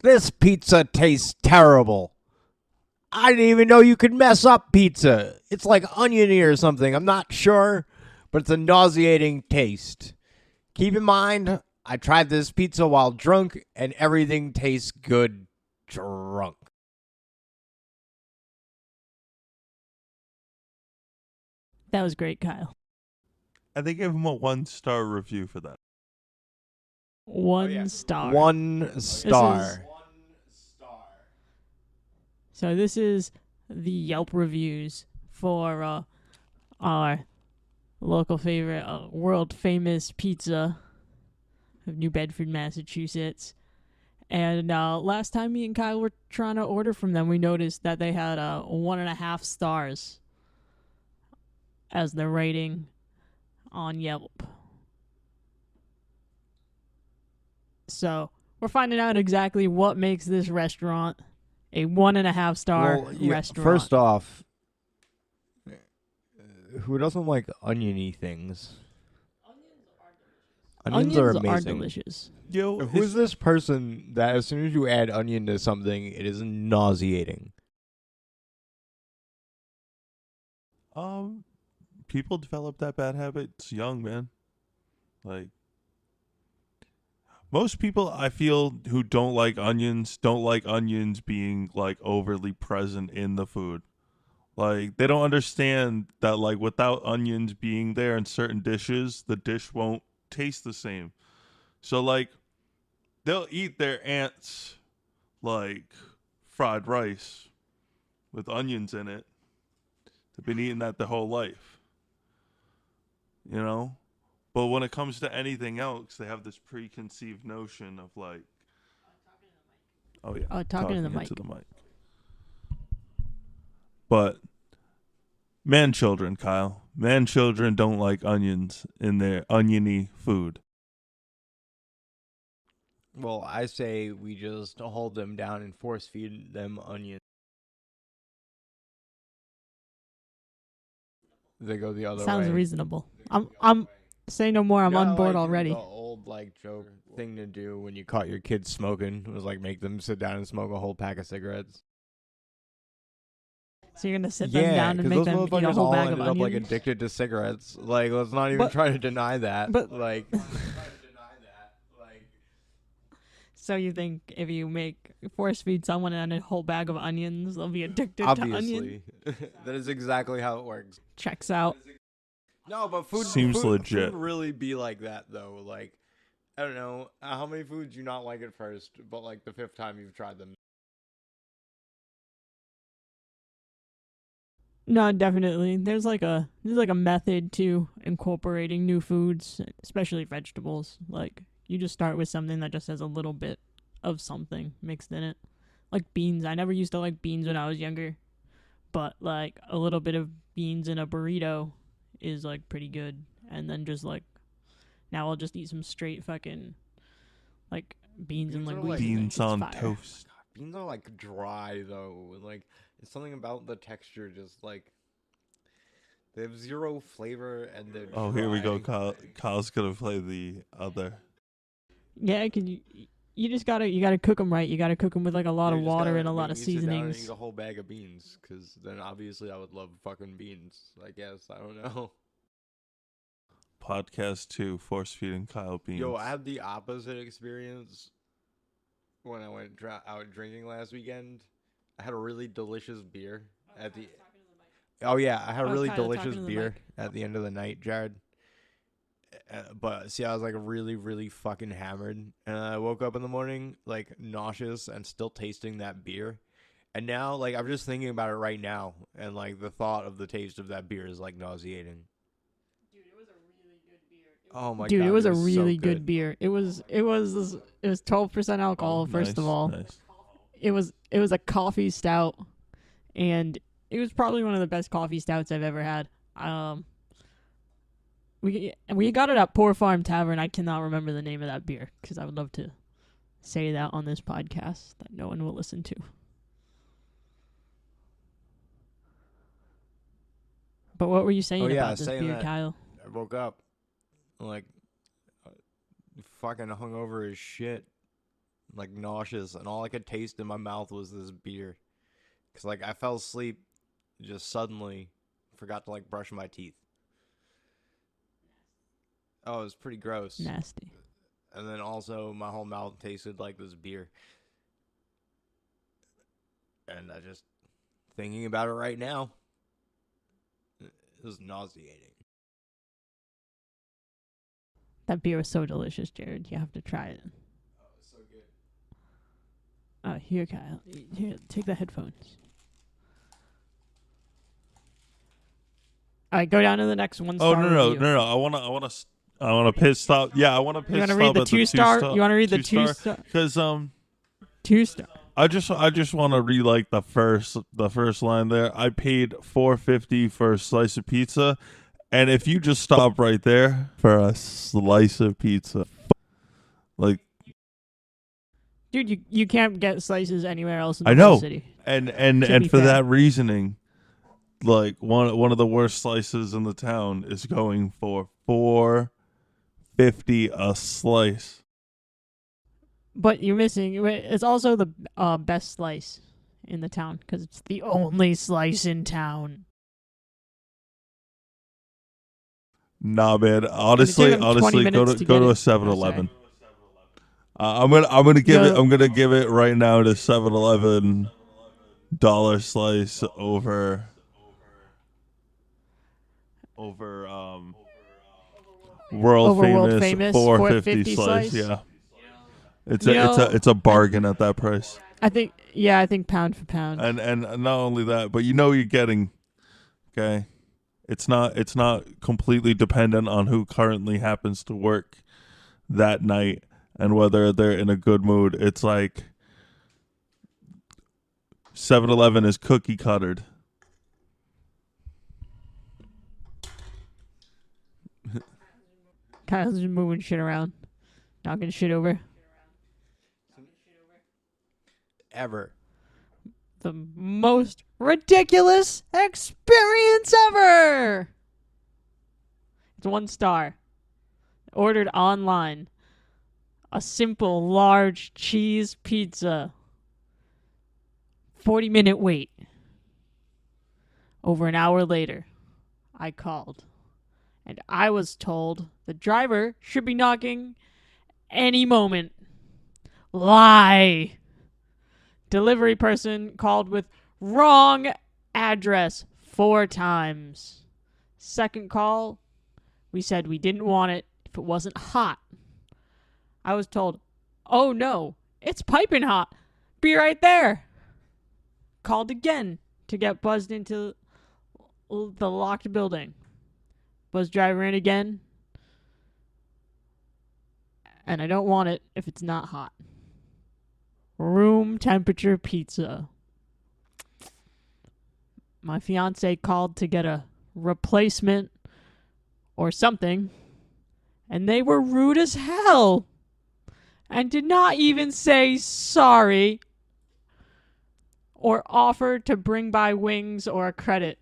This pizza tastes terrible. I didn't even know you could mess up pizza. It's like oniony or something. I'm not sure, but it's a nauseating taste. Keep in mind, I tried this pizza while drunk, and everything tastes good drunk. That was great, Kyle. I think give him a 1-star review for that. One star. 1 star. So this is the Yelp reviews for our local favorite, world famous pizza of New Bedford, Massachusetts. And last time me and Kyle were trying to order from them, we noticed that they had 1.5 stars as their rating on Yelp. So we're finding out exactly what makes this restaurant a 1.5 star restaurant. First off, who doesn't like oniony things? Onions are amazing. Delicious. Yo, Who's this person that as soon as you add onion to something, it is nauseating? People develop that bad habit. It's young, man. Like, most people I feel who don't like onions being like overly present in the food. Like, they don't understand that like without onions being there in certain dishes, the dish won't taste the same. So like they'll eat their aunt's like fried rice with onions in it. They've been eating that their whole life. You know? But when it comes to anything else, they have this preconceived notion of like, oh yeah, talking to the mic. But man-children, Kyle, man-children don't like onions in their oniony food. Well, I say we just hold them down and force feed them onions. They go the other way. Sounds reasonable. I'm say no more. I'm on board already. The old like joke thing to do when you caught your kids smoking was like make them sit down and smoke a whole pack of cigarettes. So you're gonna sit them down and make them eat a whole bag of onions? Up like addicted to cigarettes. Like, let's not even try to deny that. But like, so you think if you force feed someone a whole bag of onions, they'll be addicted to onions? Obviously, that is exactly how it works. Checks out. No, but food seems legit. Food really be like that though. Like, I don't know how many foods you not like at first, but like the 5th time you've tried them. No, definitely. There's like a method to incorporating new foods, especially vegetables. Like, you just start with something that just has a little bit of something mixed in it. Like beans. I never used to like beans when I was younger, but like a little bit of beans in a burrito is like pretty good. And then just like, now I'll just eat some straight fucking like beans and like beans on toast. God, beans are like dry though. Like, it's something about the texture, just like they have zero flavor and they're dry. Here we go. Kyle's gonna play the other. Yeah, you just gotta cook them right. You gotta cook them with like a lot of water and a lot of seasonings. Eat a whole bag of beans, because then obviously I would love fucking beans. I guess, I don't know. Podcast 2, force feeding Kyle beans. Yo, I had the opposite experience when I went out drinking last weekend. I had a really delicious beer at the. Oh yeah, I had a really delicious beer at the end of the night, Jared. But see, I was like really, really fucking hammered, and I woke up in the morning like nauseous and still tasting that beer. And now, like, I'm just thinking about it right now, and like the thought of the taste of that beer is like nauseating. Dude, it was a really good beer. Oh my god, dude, it was a really good beer. It was 12% alcohol. First of all, nice. It was a coffee stout, and it was probably one of the best coffee stouts I've ever had. We got it at Poor Farm Tavern. I cannot remember the name of that beer because I would love to say that on this podcast that no one will listen to. But what were you saying about this beer, Kyle? I woke up like fucking hungover as shit. like nauseous, and all I could taste in my mouth was this beer. Cause like I fell asleep, just suddenly forgot to like brush my teeth. Oh, it was pretty gross. Nasty. And then also my whole mouth tasted like this beer. And I just thinking about it right now, it was nauseating. That beer was so delicious, Jared. You have to try it. Oh, it's so good. Here, Kyle. Here, take the headphones. All right, go down to the next one. Oh no! I wanna pit stop. Yeah, I wanna pit stop. You wanna read the 2-star? You wanna read the 2-star? Because 2-star. I just want to read like the first line there. I paid $4.50 for a slice of pizza, and if you just stop right there for a slice of pizza, like, dude, you can't get slices anywhere else in I the whole know, city. and for fair. that reasoning, like one of the worst slices in the town is going for $4.50 a slice. But you're missing. It's also the best slice in the town because it's the only slice in town. Nah, man. Honestly, go to a 7-Eleven. I'm gonna give it right now to 7-Eleven dollar slice over world famous $4.50 slice. Yeah. It's a bargain at that price. I think pound for pound. And not only that, but you're getting, okay, it's not completely dependent on who currently happens to work that night and whether they're in a good mood. It's like 7-Eleven is cookie cuttered. Kyle's just moving shit around, knocking shit over. Ever. The most ridiculous experience ever. It's 1 star. Ordered online. A simple large cheese pizza. 40-minute wait. Over an hour later, I called. And I was told the driver should be knocking any moment. Lie. Delivery person called with wrong address 4 times. Second call, we said we didn't want it if it wasn't hot. I was told, oh no, it's piping hot. Be right there. Called again to get buzzed into the locked building. Buzz driver in again. And I don't want it if it's not hot. Room temperature pizza. My fiance called to get a replacement or something, and they were rude as hell and did not even say sorry or offer to bring by wings or a credit.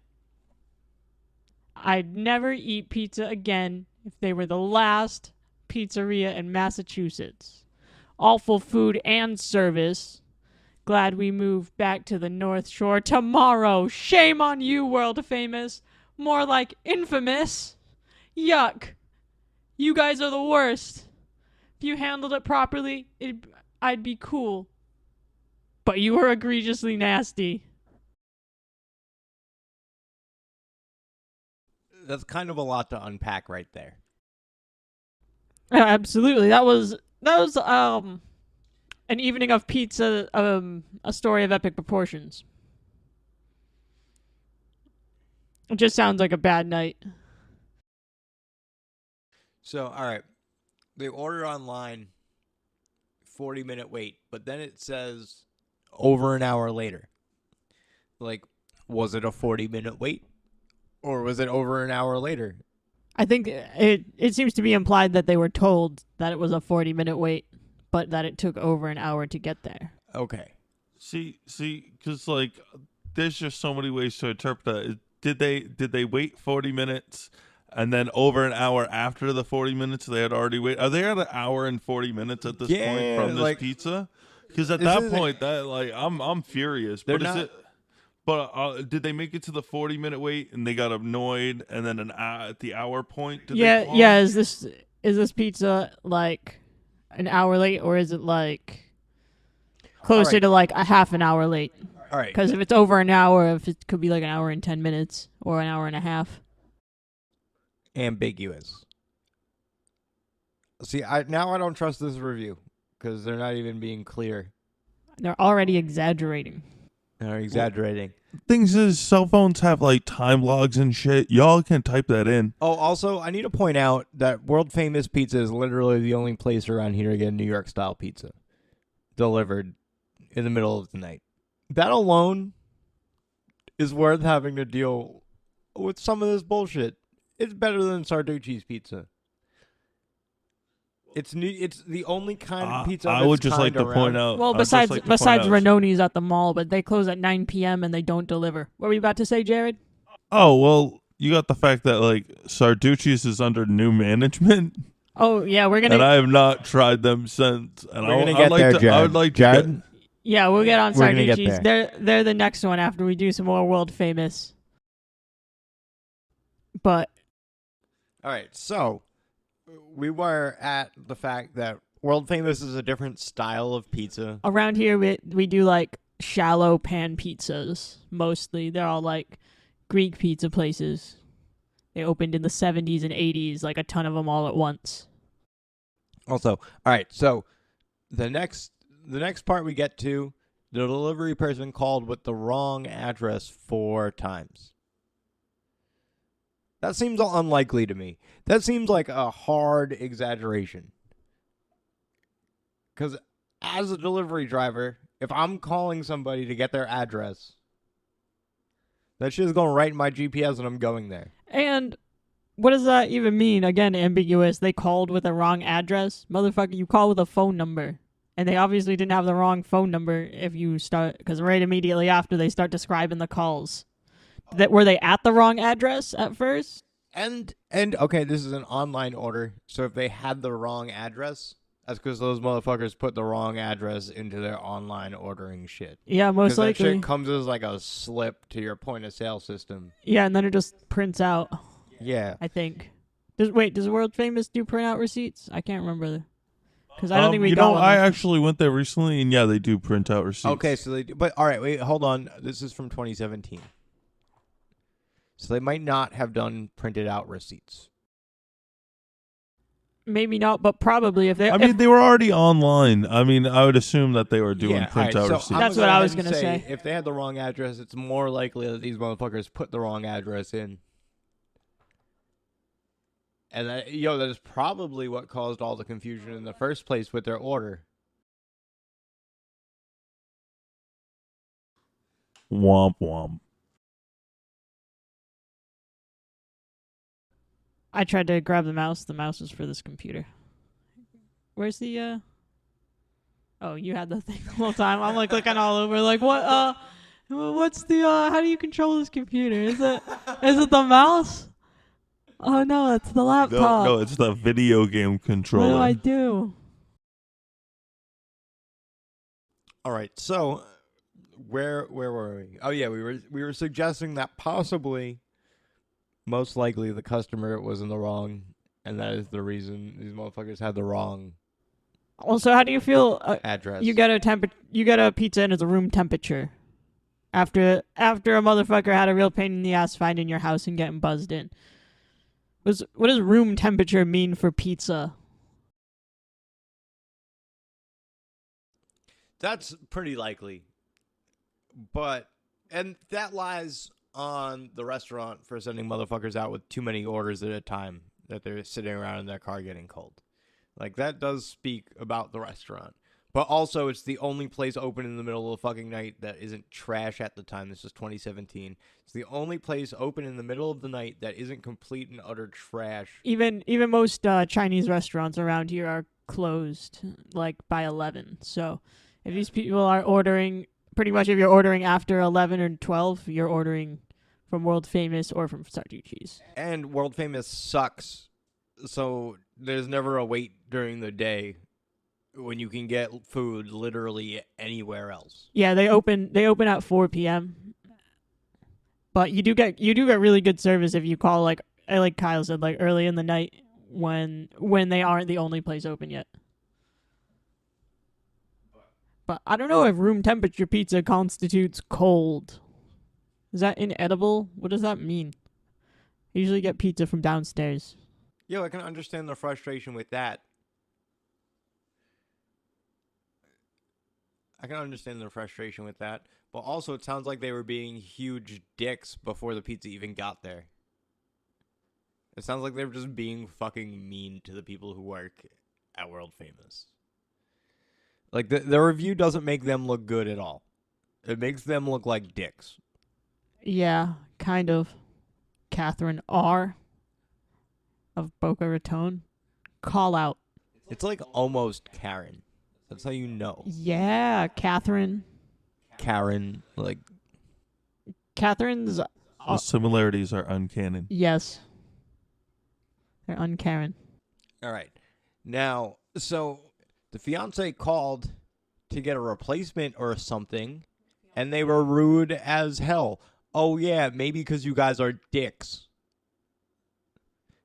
I'd never eat pizza again if they were the last pizzeria in Massachusetts. Awful food and service. Glad we moved back to the North Shore tomorrow. Shame on you, world famous. More like infamous. Yuck. You guys are the worst. If you handled it properly, I'd be cool. But you were egregiously nasty. That's kind of a lot to unpack right there. Absolutely. That was an evening of pizza, a story of epic proportions. It just sounds like a bad night. So, all right. They order online, 40-minute wait, but then it says over an hour later. Like, was it a 40-minute wait? Or was it over an hour later? I think it seems to be implied that they were told that it was a 40-minute wait, but that it took over an hour to get there. Okay. See, because like, there's just so many ways to interpret that. Did they wait 40 minutes, and then over an hour after the 40 minutes they had already waited? Are they at an hour and 40 minutes at this point from this pizza? Because at that point, that like I'm furious. But is it? But did they make it to the 40-minute wait and they got annoyed and then at the hour point? Yeah. Is this pizza like an hour late or is it like closer to like a half an hour late? All right. Because if it's over an hour, if it could be like an hour and 10 minutes or an hour and a half. Ambiguous. See, I don't trust this review because they're not even being clear. They're already exaggerating. They're exaggerating. Things is, cell phones have like time logs and shit. Y'all can type that in. Oh, also, I need to point out that World Famous Pizza is literally the only place around here to get New York style pizza delivered in the middle of the night. That alone is worth having to deal with some of this bullshit. It's better than Sarducci's pizza. It's new. It's the only kind of pizza. I would just like to point out. Well, besides Ranoni's at the mall, but they close at 9 p.m. and they don't deliver. What were you about to say, Jared? Oh well, you got the fact that like Sarducci's is under new management. Oh yeah, we're gonna. And I have not tried them since. And we're gonna get there, Jared. I would like Jared? to. Yeah, we'll get on Sarducci's. There. They're the next one after we do some more World Famous. But. All right, so. We were at the fact that World Famous is a different style of pizza. Around here, we do like shallow pan pizzas mostly. They're all like Greek pizza places. They opened in the 70s and 80s, like a ton of them all at once. Also, all right, so the next part we get to, the delivery person called with the wrong address 4 times. That seems unlikely to me. That seems like a hard exaggeration. Because as a delivery driver, if I'm calling somebody to get their address, that shit is going right in my GPS and I'm going there. And what does that even mean? Again, ambiguous. They called with a wrong address. Motherfucker, you call with a phone number. And they obviously didn't have the wrong phone number if you start... Because right immediately after, they start describing the calls. Were they at the wrong address at first? And okay, this is an online order, so if they had the wrong address, that's because those motherfuckers put the wrong address into their online ordering shit. Yeah, most likely. That shit comes as like a slip to your point of sale system. Yeah, and then it just prints out. Yeah, I think. Does World Famous do printout receipts? I can't remember. Because I don't think we got one. I actually went there recently, and yeah, they do print out receipts. Okay, so they do. But all right, wait, hold on. This is from 2017. So they might not have done printed out receipts. Maybe not, but probably if they... they were already online. I mean, I would assume that they were doing printout receipts. That's what I was going to say. If they had the wrong address, it's more likely that these motherfuckers put the wrong address in. And that is probably what caused all the confusion in the first place with their order. Womp womp. I tried to grab the mouse. The mouse is for this computer. Where's the, Oh, you had the thing the whole time. I'm like looking all over like, what, what's the, how do you control this computer? Is it the mouse? Oh no, it's the laptop. No, it's the video game controller. What do I do? All right, so where were we? Oh yeah, we were suggesting that possibly, most likely, the customer was in the wrong, and that is the reason these motherfuckers had the wrong. Also, how do you feel? Address. You get a pizza and it's a room temperature. After a motherfucker had a real pain in the ass finding your house and getting buzzed in. What does room temperature mean for pizza? That's pretty likely. And that lies on the restaurant for sending motherfuckers out with too many orders at a time that they're sitting around in their car getting cold. Like, that does speak about the restaurant. But also, it's the only place open in the middle of the fucking night that isn't trash at the time. This is 2017. It's the only place open in the middle of the night that isn't complete and utter trash. Even most Chinese restaurants around here are closed, like, by 11. So, if these people are ordering, pretty much if you're ordering after 11 or 12, you're ordering from World Famous or from Sarducci's. And World Famous sucks. So, there's never a wait during the day. when you can get food literally anywhere else. Yeah, they open at 4 p.m. But you do get really good service if you call like Kyle said, like early in the night when they aren't the only place open yet. But I don't know if room temperature pizza constitutes cold. Is that inedible? What does that mean? I usually get pizza from downstairs. Yo, I can understand the frustration with that. But also it sounds like they were being huge dicks before the pizza even got there. It sounds like they were just being fucking mean to the people who work at World Famous. Like, the review doesn't make them look good at all. It makes them look like dicks. Yeah, kind of. Catherine R. of Boca Raton. Call out. It's like almost Karen. That's how you know. Yeah, Catherine. Karen, like... Catherine's... The similarities are uncanny. Yes. They're unkaren. All right. Now, so the fiance called to get a replacement or something, and they were rude as hell. Oh, yeah, maybe because you guys are dicks.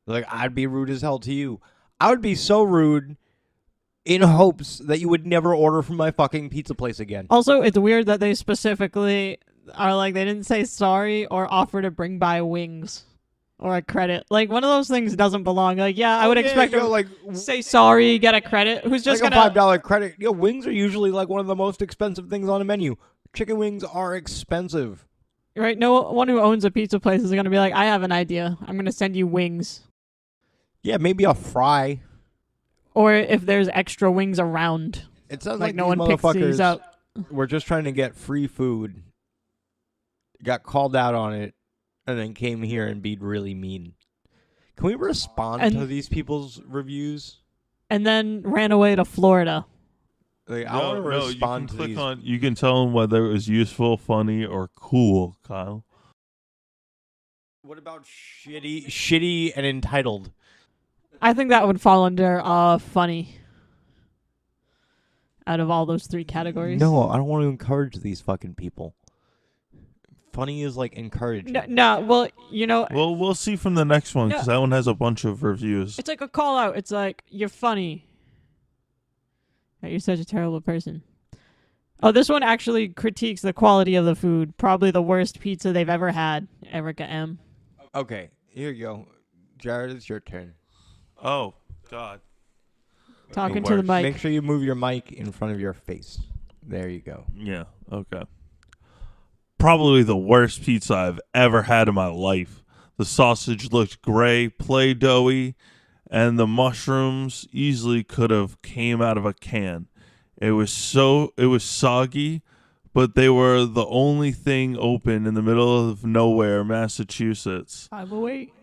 Like, I'd be rude as hell to you. I would be so rude in hopes that you would never order from my fucking pizza place again. Also, it's weird that they specifically are like, they didn't say sorry or offer to bring by wings or a credit. Like, one of those things doesn't belong. Like, yeah, I would expect them like say sorry, get a credit. Who's just like gonna... a $5 credit. Yo, wings are usually like one of the most expensive things on a menu. Chicken wings are expensive. Right? No one who owns a pizza place is gonna be like, I have an idea. I'm gonna send you wings. Yeah, maybe a fry. Or if there's extra wings around. It sounds like like no these one picks these up. We're just trying to get free food. Got called out on it, and then came here and be really mean. Can we respond to these people's reviews? And then ran away to Florida. Like, I want to respond to these. You can tell them whether it was useful, funny, or cool, Kyle. What about shitty and entitled? I think that would fall under funny. Out of all those three categories. No, I don't want to encourage these fucking people. Funny is like encouraging. No, well, you know. Well, we'll see from the next one because that one has a bunch of reviews. It's like a call out. It's like, you're funny. You're such a terrible person. Oh, this one actually critiques the quality of the food. Probably the worst pizza they've ever had. Erica M. Okay, here you go. Jared, it's your turn. Oh, God. Talking to the mic. Make sure you move your mic in front of your face. There you go. Yeah, okay. Probably the worst pizza I've ever had in my life. The sausage looked gray, Play-Doh-y, and the mushrooms easily could have came out of a can. It was soggy, but they were the only thing open in the middle of nowhere, Massachusetts. 508.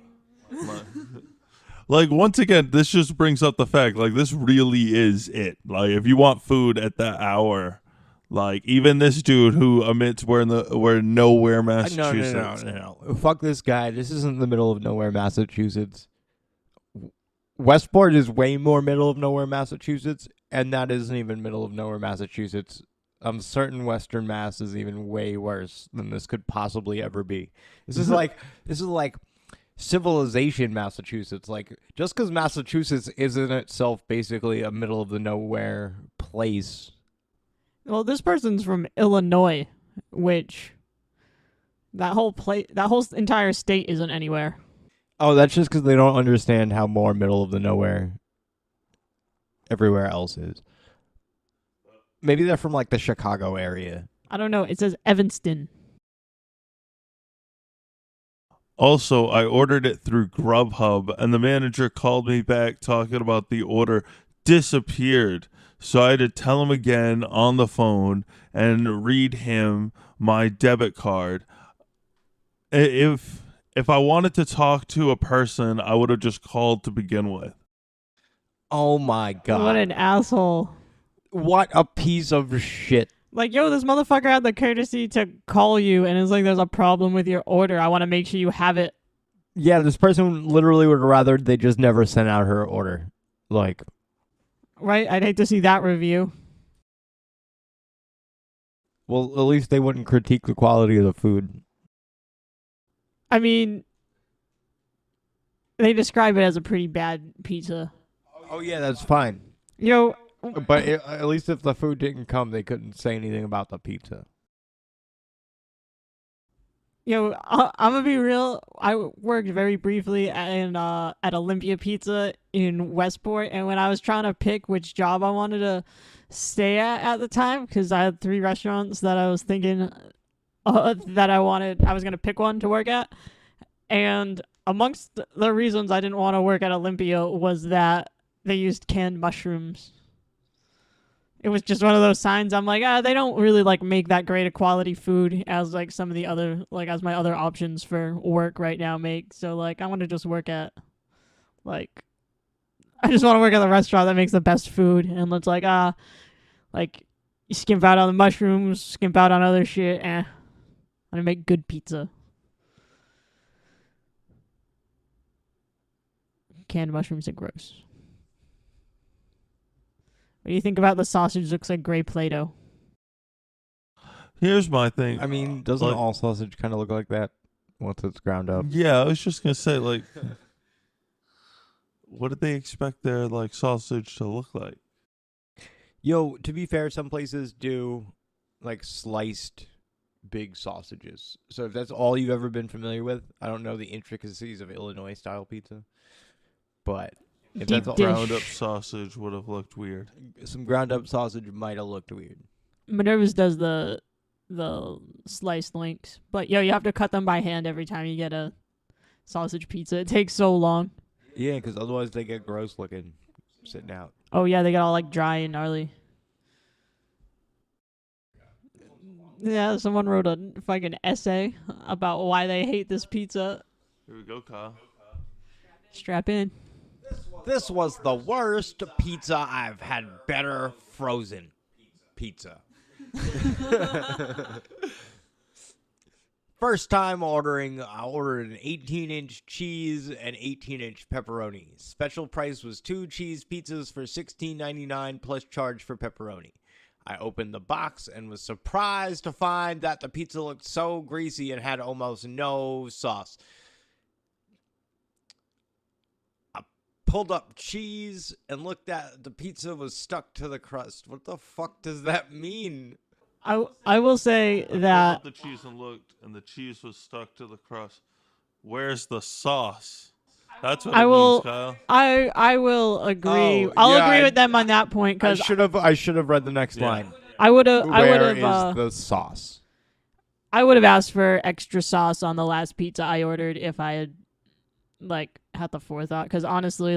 Like, once again, this just brings up the fact, like, this really is it. Like, if you want food at that hour, like, even this dude who admits we're nowhere, Massachusetts. No. Fuck this guy. This isn't the middle of nowhere, Massachusetts. Westport is way more middle of nowhere, Massachusetts, and that isn't even middle of nowhere, Massachusetts. I'm certain Western Mass is even way worse than this could possibly ever be. This is like civilization, Massachusetts. Like, just because Massachusetts is in itself basically a middle of the nowhere place. Well, this person's from Illinois, which that whole entire state isn't anywhere. Oh, that's just because they don't understand how more middle of the nowhere everywhere else is. Maybe they're from like the Chicago area. I don't know. It says Evanston. Also, I ordered it through Grubhub, and the manager called me back talking about the order disappeared. So I had to tell him again on the phone and read him my debit card. If I wanted to talk to a person, I would have just called to begin with. Oh my God. What an asshole. What a piece of shit. Like, yo, this motherfucker had the courtesy to call you and it's like, there's a problem with your order. I want to make sure you have it. Yeah, this person literally would rather they just never sent out her order. Like, Right? I'd hate to see that review. Well, at least they wouldn't critique the quality of the food. I mean, they describe it as a pretty bad pizza. Oh yeah, that's fine. You know, But at least if the food didn't come, they couldn't say anything about the pizza. I'm gonna be real. I worked very briefly at Olympia Pizza in Westport, and when I was trying to pick which job I wanted to stay at the time, because I had 3 restaurants that I was thinking that I was gonna pick one to work at, and amongst the reasons I didn't want to work at Olympia was that they used canned mushrooms. It was just one of those signs. I'm like, they don't really like make that great a quality food as like some of the other as my other options for work right now make. So like I want to just work at I just want to work at the restaurant that makes the best food, and it's like you skimp out on the mushrooms, skimp out on other shit. I'm gonna make good pizza. Canned mushrooms are gross. What do you think about the sausage? Looks like gray Play-Doh. Here's my thing. I mean, doesn't all sausage kind of look like that once it's ground up? Yeah, I was just gonna say, like, what did they expect their like sausage to look like? Yo, to be fair, some places do like sliced big sausages. So if that's all you've ever been familiar with, I don't know the intricacies of Illinois style pizza, but if Deep that's all, dish. Ground up sausage would have looked weird. some ground up sausage might have looked weird. Minerva's does the sliced links, but you have to cut them by hand every time you get a sausage pizza. It takes so long. Yeah, because otherwise they get gross looking sitting out. Oh yeah, they get all like dry and gnarly. Yeah, someone wrote a fucking essay about why they hate this pizza. Here we go, Kyle. Strap in. This was the worst pizza I've had. Better frozen pizza. First time ordering, I ordered an 18-inch cheese and 18-inch pepperoni. Special price was 2 cheese pizzas for $16.99 plus charge for pepperoni. I opened the box and was surprised to find that the pizza looked so greasy and had almost no sauce. Pulled up cheese and looked at the pizza was stuck to the crust. What the fuck does that mean? I will say that I pulled up the cheese and looked, and the cheese was stuck to the crust. Where's the sauce? That's what it means, Kyle. I will agree. I'll agree with them on that point because I should have read the next line. Where is the sauce? I would have asked for extra sauce on the last pizza I ordered if I had had the forethought, because honestly,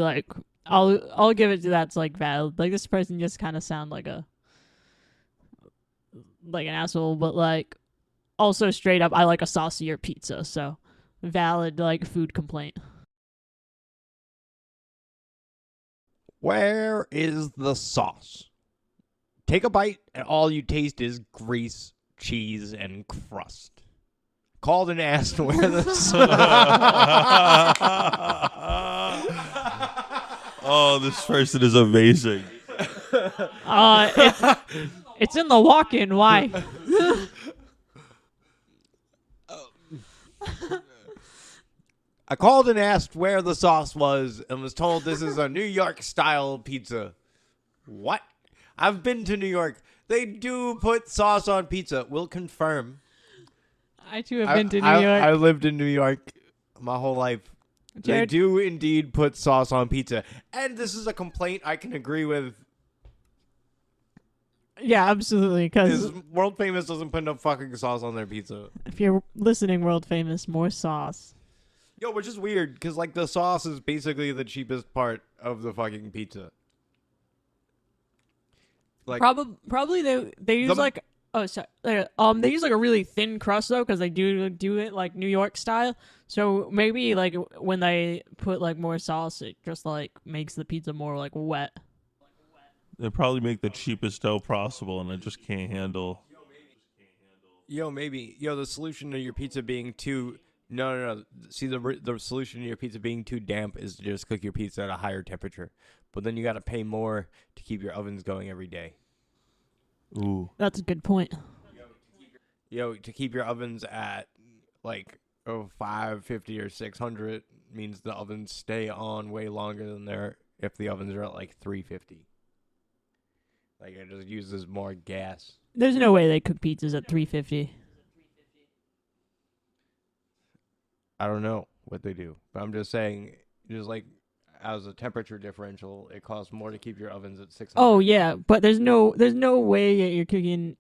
I'll give it to that's valid. This person just kind of sound like an asshole, but also straight up, I like a saucier pizza, so valid food complaint. Where is the sauce? Take a bite and all you taste is grease, cheese, and crust. Called and asked where the Oh, this person is amazing. It's in the walk-in. Why? I called and asked where the sauce was and was told this is a New York style pizza. What? I've been to New York. They do put sauce on pizza. We'll confirm. I too have been to New York. I lived in New York my whole life. Jared? They do indeed put sauce on pizza. And this is a complaint I can agree with. Yeah, absolutely. Because World Famous doesn't put enough fucking sauce on their pizza. If you're listening, World Famous, more sauce. Yo, which is weird, because the sauce is basically the cheapest part of the fucking pizza. Probably they use they use a really thin crust though, because they do it New York style. So maybe when they put more sauce, it just makes the pizza more wet. They probably make the cheapest dough possible, and it just can't handle. Maybe. The solution to your pizza being too No. See, the solution to your pizza being too damp is to just cook your pizza at a higher temperature. But then you got to pay more to keep your ovens going every day. Ooh. That's a good point. To keep your ovens at like 550 or 600 means the ovens stay on way longer than if the ovens are at like 350. Like it just uses more gas. There's no way they cook pizzas at 350. I don't know what they do, but I'm just saying, just like as a temperature differential, it costs more to keep your ovens at 600. Oh yeah, but there's no way that you're cooking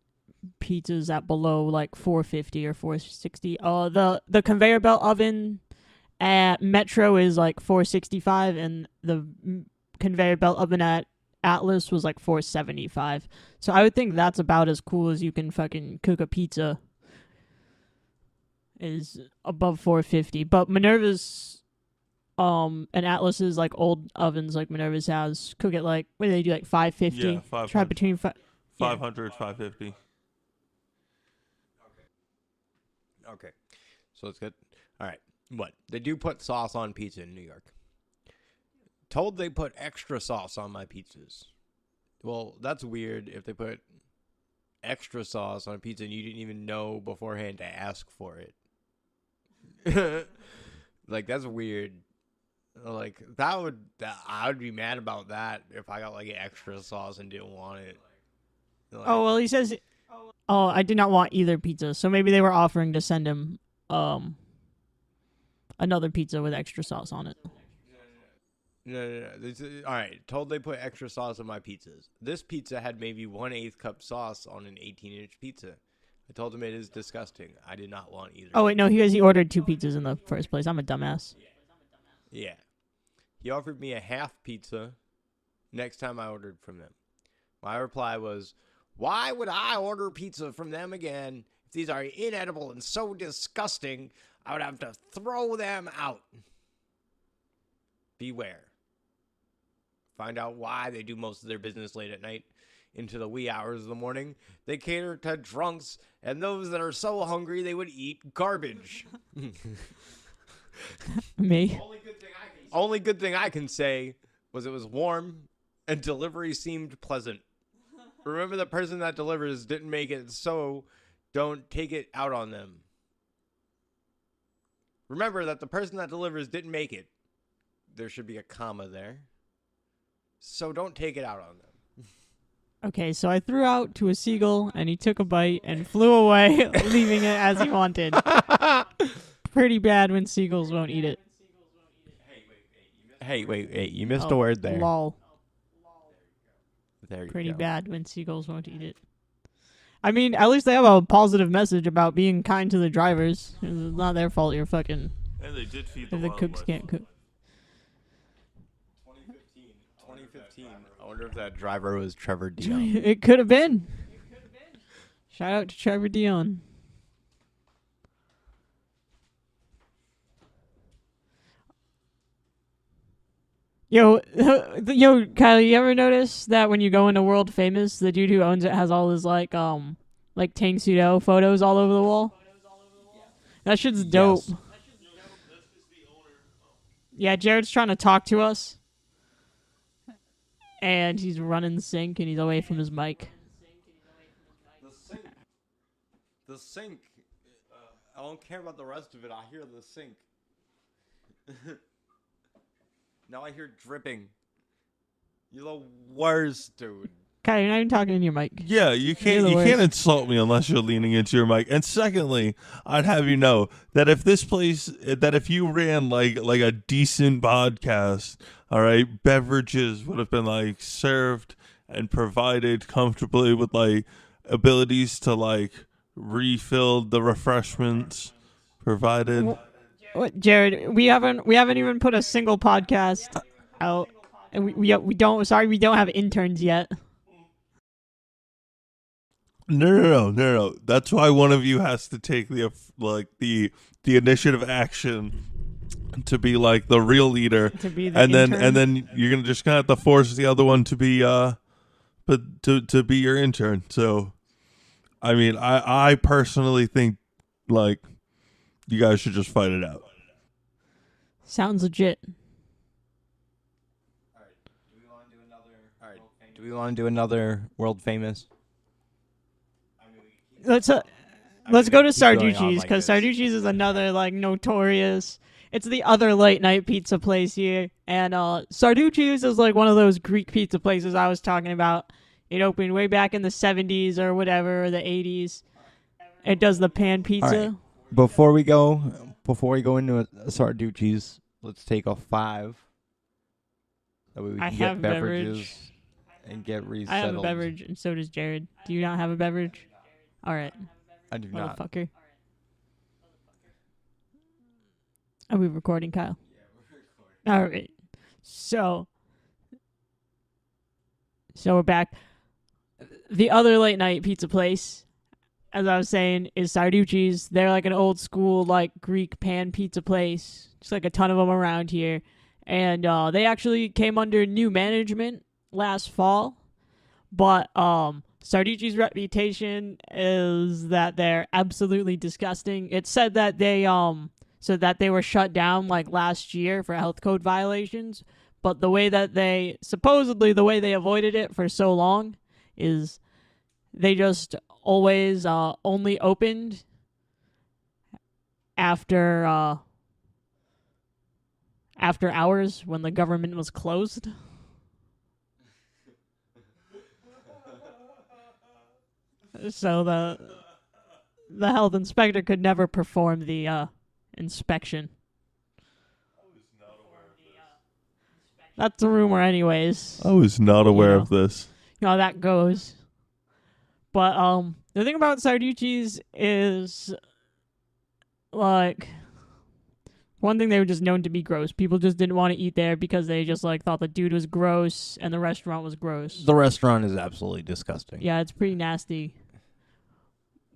pizzas at below like 450 or 460. The conveyor belt oven at Metro is like 465, and the conveyor belt oven at Atlas was like 475. So I would think that's about as cool as you can fucking cook a pizza. Is above 450, but Minerva's and Atlas's like old ovens like Minerva's has cook at like, what do they do, like 550? Yeah, 500. Try between 500, 550. Okay, so it's good. All right, what they do put sauce on pizza in New York. Told they put extra sauce on my pizzas. Well, that's weird if they put extra sauce on a pizza and you didn't even know beforehand to ask for it. Like that's weird. Like I would be mad about that if I got like extra sauce and didn't want it. Like, Oh well, he says, "Oh, I did not want either pizza." So maybe they were offering to send him another pizza with extra sauce on it. No. All right. Told they put extra sauce on my pizzas. This pizza had maybe 1/8 cup sauce on an 18-inch pizza. I told him it is disgusting. I did not want either. Oh wait, no, he ordered 2 pizzas in the first place. I'm a dumbass. Yeah. He offered me a half pizza next time I ordered from them. My reply was, "Why would I order pizza from them again? If these are inedible and so disgusting, I would have to throw them out." Beware. Find out why they do most of their business late at night into the wee hours of the morning. They cater to drunks and those that are so hungry they would eat garbage. Me. Only good thing I can say was it was warm and delivery seemed pleasant. Remember, the person that delivers didn't make it, so don't take it out on them. Remember that the person that delivers didn't make it. There should be a comma there. So don't take it out on them. Okay, so I threw out to a seagull, and he took a bite and flew away, leaving it as he wanted. Pretty bad when seagulls won't eat it. Hey, wait. You missed a word there. Lol. There you Pretty go. bad when seagulls won't eat it. I mean, at least they have a positive message about being kind to the drivers. It's not their fault you're fucking... And they did feed the if the wildlife. cooks can't cook. 2015. I wonder if that driver was Trevor Dion. It could have been. Shout out to Trevor Dion. Yo, Kylie, you ever notice that when you go into World Famous, the dude who owns it has all his like Tang Sudo photos all over the wall? That shit's dope. Yes. Yeah, Jared's trying to talk to us. And he's running sync and he's away from his mic. The sink. I don't care about the rest of it. I hear the sink. Now I hear dripping. You're the worst, dude. Kylie, you're not even talking in your mic. Yeah, you can't insult me unless you're leaning into your mic. And secondly, I'd have you know that if you ran like a decent podcast, all right, beverages would have been like served and provided comfortably with like abilities to like refill the refreshments provided. What, Jared? We haven't even put a single podcast out, and we don't have interns yet. No. That's why one of you has to take the initiative action to be like the real leader, To be the and intern. then you're gonna just kind of have to force the other one to be to be your intern. So, I mean, I personally think like You guys should just fight it out. Sounds legit. All right. Do we want to do another world famous? Let's go to Sarducci's, because Sarducci's is another like notorious. It's the other late night pizza place here, and Sarducci's is like one of those Greek pizza places I was talking about. It opened way back in the 70s or whatever, or the 80s. It does the pan pizza. All right. Before we go into a Sarducci's, let's take a 5. That way we can get beverages and get resettled. I have a beverage, and so does Jared. Do you not have a beverage? All right. I do not. Motherfucker. Are we recording, Kyle? Yeah, we're recording. All right. So we're back. The other late night pizza place, as I was saying, is Sarducci's. They're like an old school, like Greek pan pizza place. Just like a ton of them around here. And they actually came under new management last fall. But Sarducci's reputation is that they're absolutely disgusting. It said that they were shut down like last year for health code violations. But the way they avoided it for so long is they just always only opened after hours when the government was closed. So the health inspector could never perform the inspection. That's the rumor anyways. I was not aware of this. You know how that goes. But the thing about Sarducci's is, like, one thing, they were just known to be gross. People just didn't want to eat there because they just like thought the dude was gross and the restaurant was gross. The restaurant is absolutely disgusting. Yeah, it's pretty nasty.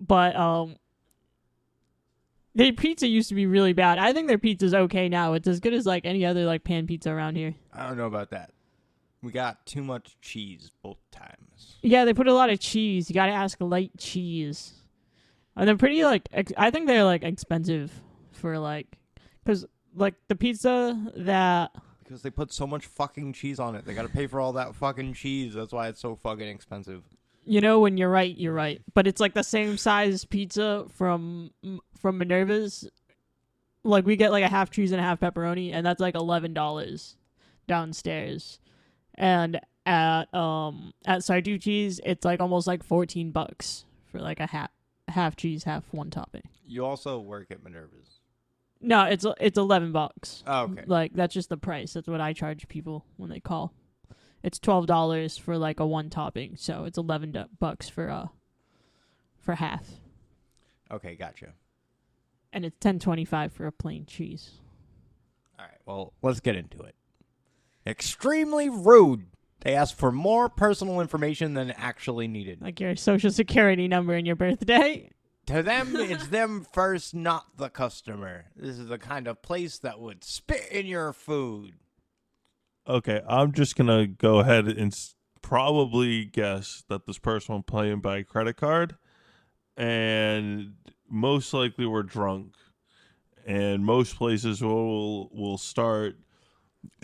But their pizza used to be really bad. I think their pizza's okay now. It's as good as like any other like pan pizza around here. I don't know about that. We got too much cheese both times. Yeah, they put a lot of cheese. You gotta ask light cheese. And they're pretty like I think they're like expensive for like, because like the pizza that. Because they put so much fucking cheese on it. They gotta pay for all that fucking cheese. That's why it's so fucking expensive. You know, when you're right, you're right. But it's like the same size pizza from Minerva's. Like we get like a half cheese and a half pepperoni, and that's like $11 downstairs. And at Sarducci's, it's like almost like $14 for like a half cheese, half one topping. You also work at Minerva's. No, it's $11. Oh, okay. Like that's just the price. That's what I charge people when they call. It's $12 for like a one topping, so it's $11 for half. Okay, gotcha. And it's $10.25 for a plain cheese. All right, well, let's get into it. Extremely rude. They asked for more personal information than actually needed. Like your social security number and your birthday. To them, it's them first, not the customer. This is the kind of place that would spit in your food. Okay, I'm just going to go ahead and probably guess that this person was paying by credit card, and most likely were drunk. And most places will start.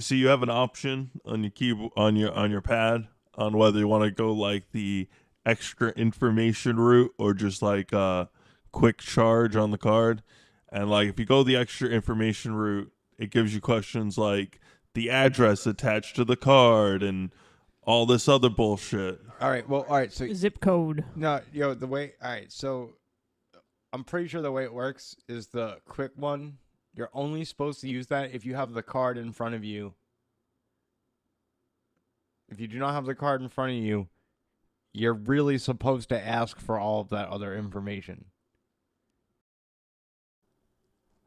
So you have an option on your keyboard, on your pad, on whether you want to go like the extra information route or just like a quick charge on the card. And like if you go the extra information route, it gives you questions like the address attached to the card and all this other bullshit. All right. So zip code. No, the way. All right. So I'm pretty sure the way it works is the quick one. You're only supposed to use that if you have the card in front of you. If you do not have the card in front of you, you're really supposed to ask for all of that other information.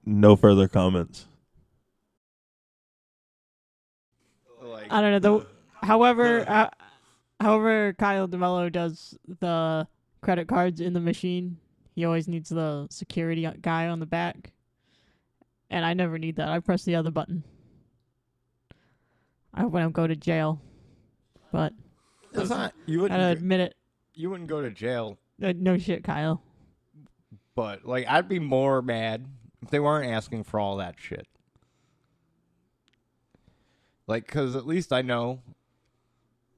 No further comments. I don't know. However, Kyle DeMello does the credit cards in the machine, he always needs the security guy on the back. And I never need that. I press the other button. I hope I don't go to jail. But it's not. You I wouldn't admit it. You wouldn't go to jail. No shit, Kyle. But like, I'd be more mad if they weren't asking for all that shit. Like, because at least I know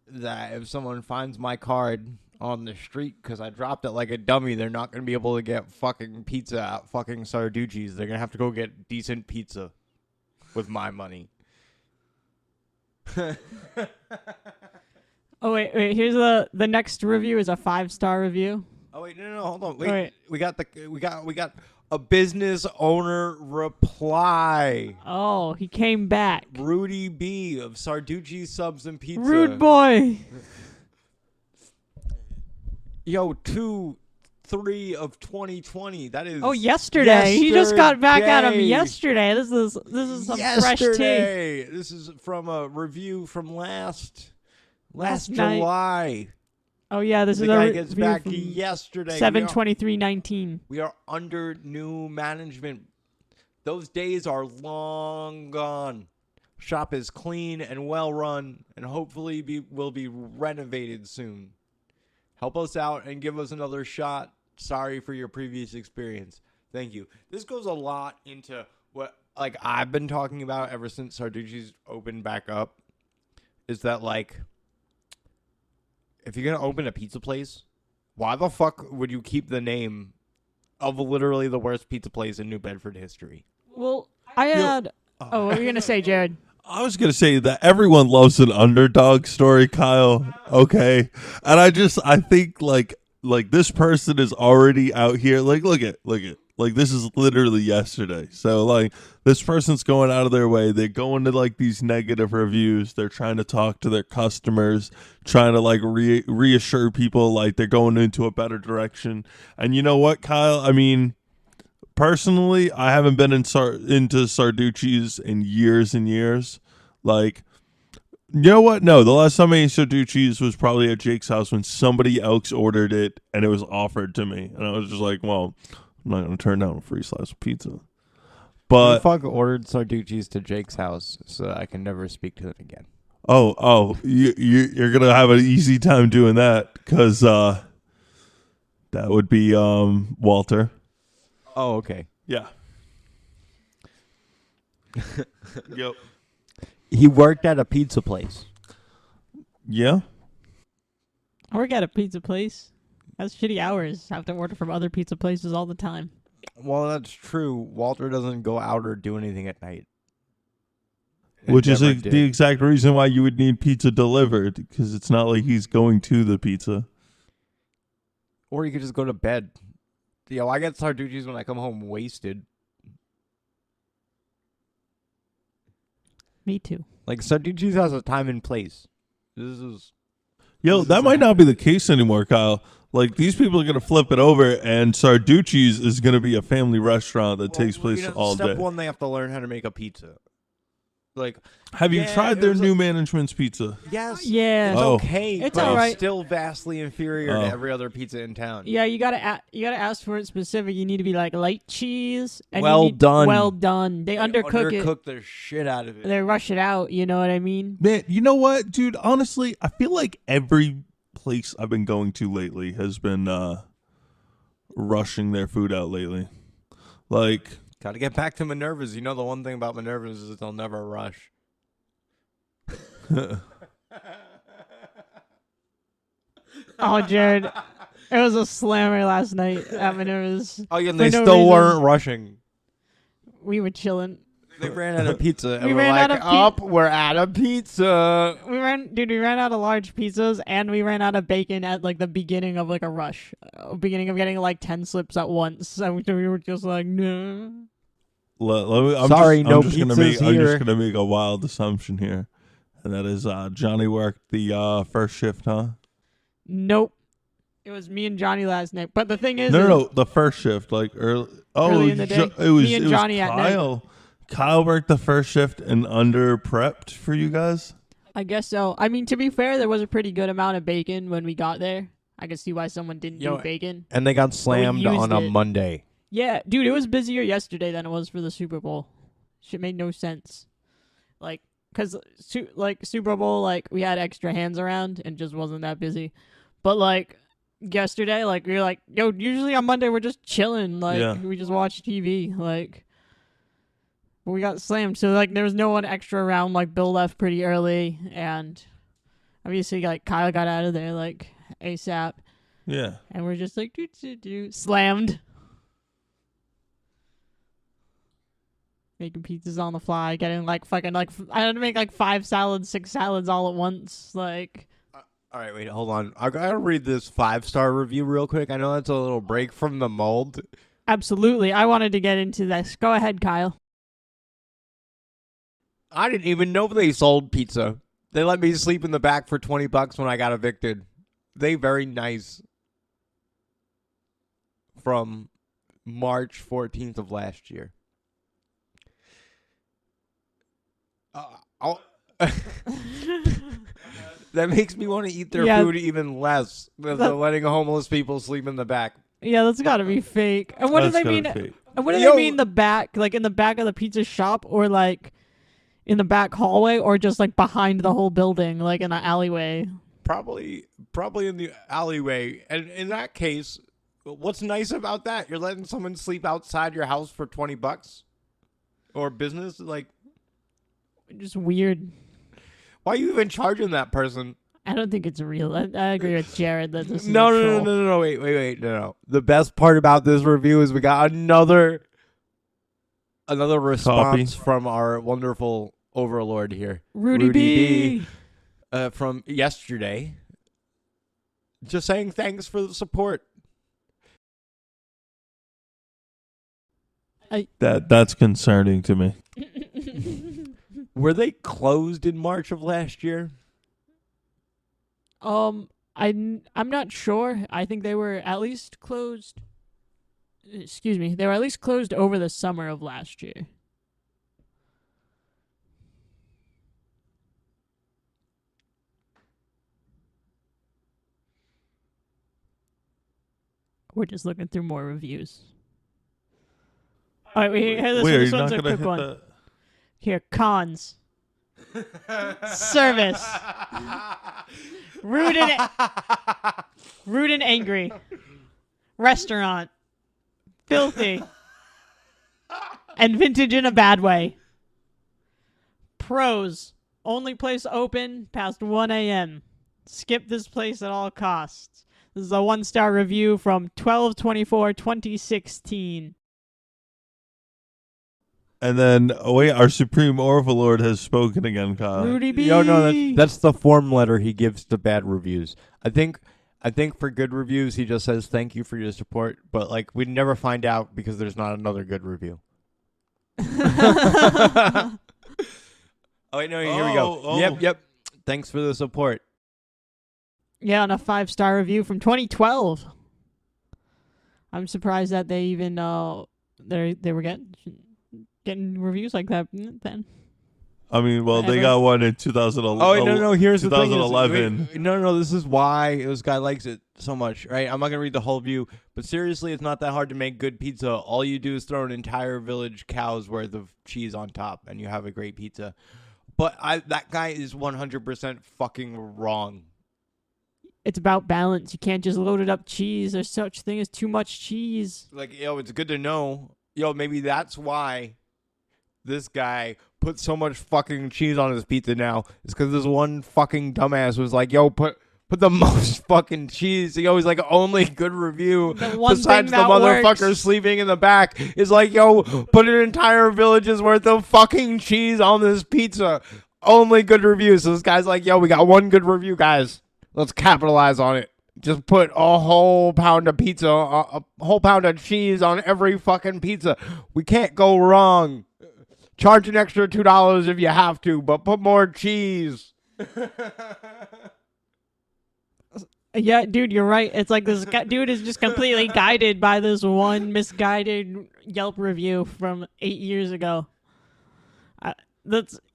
that if someone finds my card on the street because I dropped it like a dummy, they're not going to be able to get fucking pizza at fucking Sarducci's. They're going to have to go get decent pizza with my money. Oh, wait. Here's the next review is a 5-star review. Oh, wait, no, hold on. Wait. We got a business owner reply. Oh, he came back. Rudy B of Sarducci Subs and Pizza. Rude boy. Yo, 2/3 of 2020. That is. Oh, yesterday. He just got back at him yesterday. This is some fresh tea. This is from a review from last night. July. Oh yeah, this the is guy a gets review back from yesterday. 7/23/19. We are under new management. Those days are long gone. Shop is clean and well run, and hopefully will be renovated soon. Help us out and give us another shot. Sorry for your previous experience. Thank you. This goes a lot into what like I've been talking about ever since Sarducci's opened back up. Is that like, if you're gonna open a pizza place, why the fuck would you keep the name of literally the worst pizza place in New Bedford history? Well, I had. Oh, what were you gonna say, Jared? I was gonna say that everyone loves an underdog story, Kyle. Okay, and I think like this person is already out here. Like, look at. Like, this is literally yesterday. So like this person's going out of their way. They're going to like these negative reviews. They're trying to talk to their customers, trying to like reassure people like they're going into a better direction. And you know what, Kyle? I mean, personally, I haven't been into Sarducci's in years and years. Like, you know what? No, the last time I ate Sarducci's was probably at Jake's house when somebody else ordered it and it was offered to me. And I was just like, well, I'm not going to turn down a free slice of pizza. But you fuck ordered Sarducci's to Jake's house so I can never speak to them again. You're going to have an easy time doing that because that would be Walter. Oh, okay. Yeah. Yep. He worked at a pizza place. Yeah. I work at a pizza place. That's shitty hours. I have to order from other pizza places all the time. Well, that's true. Walter doesn't go out or do anything at night. Which is the exact reason why you would need pizza delivered, because it's not like he's going to the pizza. Or you could just go to bed. Yo, I get Sarducci's when I come home wasted. Me too. Like, Sarducci's has a time and place. That might not be the case anymore, Kyle. Like, these people are going to flip it over, and Sarducci's is going to be a family restaurant that takes place all day. Step one, they have to learn how to make a pizza. Like, have you tried their new management's pizza? Yes. Yeah. It's okay. It's but all right. It's still vastly inferior to every other pizza in town. Yeah, you gotta ask for it specific. You need to be like light cheese. And well done. Well done. They undercook it. Undercook the shit out of it. They rush it out. You know what I mean? Man, you know what, dude? Honestly, I feel like every place I've been going to lately has been rushing their food out lately. Like, gotta get back to Minerva's. You know, the one thing about Minerva's is they'll never rush. Oh, Jared, it was a slammer last night at Minerva's. Oh, yeah, and they still weren't rushing. We were chilling. They ran out of pizza, and we we're ran like, we're out of pizza. We ran out of large pizzas, and we ran out of bacon at like the beginning of like a rush, beginning of getting like 10 slips at once. So we were just like, no. I'm just gonna make a wild assumption here, and that is Johnny worked the first shift, huh? Nope. It was me and Johnny last night. But the thing is, no, the first shift, like early in the day. Me and Johnny Kyle. at night. Kyle worked the first shift and under prepped for you guys? I guess so. I mean, to be fair, there was a pretty good amount of bacon when we got there. I could see why someone didn't do bacon. And they got slammed on a Monday. Yeah, dude, it was busier yesterday than it was for the Super Bowl. Shit made no sense. Like, because Super Bowl, like, we had extra hands around and just wasn't that busy. But, like, yesterday, like, we were like, yo, usually on Monday we're just chilling. Like, we just watch TV. Like, But we got slammed, so like there was no one extra around. Like Bill left pretty early, and obviously like Kyle got out of there like ASAP. Yeah. And we're just like slammed. Making pizzas on the fly, getting like fucking like I had to make like 5 salads, 6 salads all at once. Like, all right, wait, hold on. I gotta read this 5-star review real quick. I know that's a little break from the mold. Absolutely, I wanted to get into this. Go ahead, Kyle. I didn't even know they sold pizza. They let me sleep in the back for $20 when I got evicted. They very nice. From March 14th of last year. That makes me want to eat their food even less than letting homeless people sleep in the back. Yeah, that's got to be fake. And what do they mean? And what do they mean the back? Like in the back of the pizza shop, or like in the back hallway, or just like behind the whole building, like in an alleyway? Probably in the alleyway. And in that case, what's nice about that? You're letting someone sleep outside your house for $20 or business? Like, just weird. Why are you even charging that person? I don't think it's real. I agree with Jared that this is No. Wait. No. The best part about this review is we got another response from our wonderful overlord here, Rudy B. From yesterday, just saying thanks for the support. That's concerning to me. Were they closed in March of last year? I'm not sure. I think they were at least closed. Excuse me. They were at least closed over the summer of last year. We're just looking through more reviews. All right, this one's a quick one. Here, cons. Service. Rude and angry. Restaurant. Filthy. And vintage in a bad way. Pros. Only place open past 1 a.m. Skip this place at all costs. This is a 1-star review from 12/24/2016. And then, our Supreme Overlord has spoken again, Kyle. Rudy B. No, that's the form letter he gives to bad reviews. I think for good reviews, he just says, thank you for your support. But, like, we'd never find out because there's not another good review. Oh, wait, no, here we go. Yep. Thanks for the support. Yeah, on a 5-star review from 2012. I'm surprised that they even, they were getting reviews like that then. I mean, well, they got one in 2011. Oh, no, here's 2011. The thing. No, this is why this guy likes it so much, right? I'm not going to read the whole review, but seriously, it's not that hard to make good pizza. All you do is throw an entire village cow's worth of cheese on top, and you have a great pizza. But that guy is 100% fucking wrong. It's about balance. You can't just load it up cheese. There's such thing as too much cheese. Like, it's good to know. Maybe that's why this guy put so much fucking cheese on his pizza now. It's because this one fucking dumbass was like, put the most fucking cheese. He always like only good review besides the motherfucker works. Sleeping in the back is like, put an entire village's worth of fucking cheese on this pizza. Only good reviews. So this guy's like, we got one good review, guys. Let's capitalize on it. Just put a whole pound of pizza, a whole pound of cheese on every fucking pizza. We can't go wrong. Charge an extra $2 if you have to, but put more cheese. Yeah, dude, you're right. It's like this dude is just completely guided by this one misguided Yelp review from 8 years ago.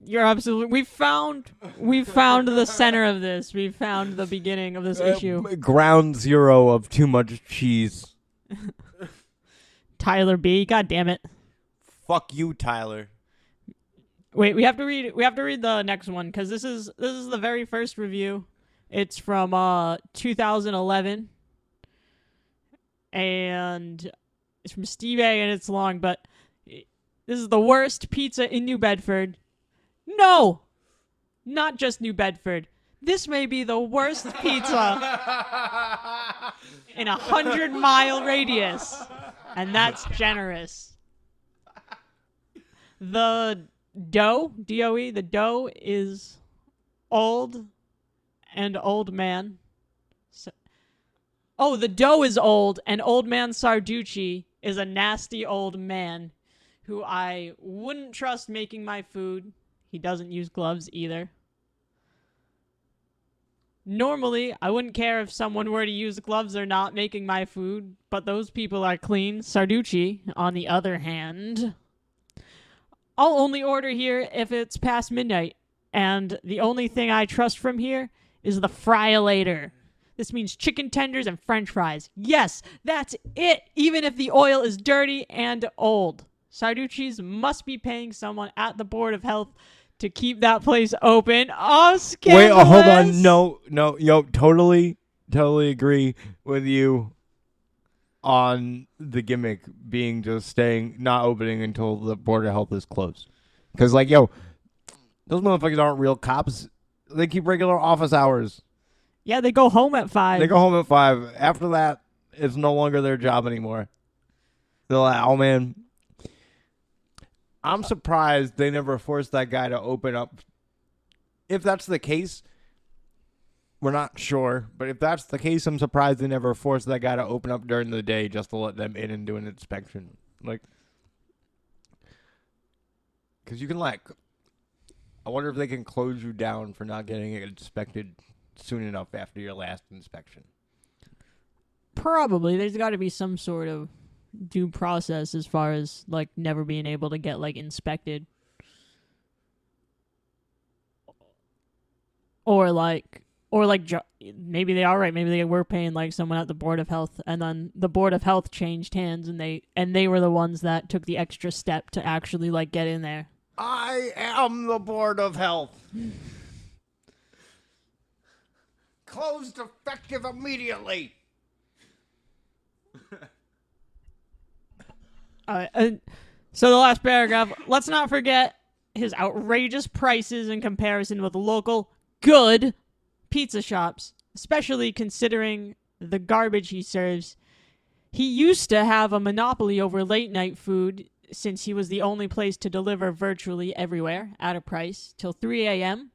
You're absolutely. We found the center of this. We found the beginning of this issue. Ground zero of too much cheese. Tyler B. God damn it. Fuck you, Tyler. Wait, we have to read the next one because this is the very first review. It's from 2011, and it's from Steve A. and it's long, but This is the worst pizza in New Bedford. No! Not just New Bedford. This may be the worst pizza in 100-mile radius. And that's generous. The dough, D-O-E, the dough is old and old man. The dough is old, and old man Sarducci is a nasty old man who I wouldn't trust making my food. He doesn't use gloves either. Normally, I wouldn't care if someone were to use gloves or not making my food, but those people are clean. Sarducci, on the other hand, I'll only order here if it's past midnight, and the only thing I trust from here is the fry-lator. This means chicken tenders and french fries. Yes, that's it, even if the oil is dirty and old. Sarducci's must be paying someone at the Board of Health to keep that place open. Oh, scandalous. Wait, hold on. No. Yo, totally agree with you on the gimmick being just not opening until the Board of Health is closed. Because, like, yo, those motherfuckers aren't real cops. They keep regular office hours. Yeah, they go home at 5. They go home at 5. After that, it's no longer their job anymore. They're like, oh, man. I'm surprised they never forced that guy to open up. If that's the case, we're not sure. But if that's the case, I'm surprised they never forced that guy to open up during the day just to let them in and do an inspection. Like, because you can, like, I wonder if they can close you down for not getting it inspected soon enough after your last inspection. Probably. There's got to be some sort of due process as far as, like, never being able to get, like, inspected. Or maybe they are right. Maybe they were paying, like, someone at the Board of Health, and then the Board of Health changed hands, and they were the ones that took the extra step to actually, like, get in there. I am the Board of Health. Closed effective immediately. So the last paragraph, let's not forget his outrageous prices in comparison with local good pizza shops, especially considering the garbage he serves. He used to have a monopoly over late night food since he was the only place to deliver virtually everywhere at a price till 3 a.m.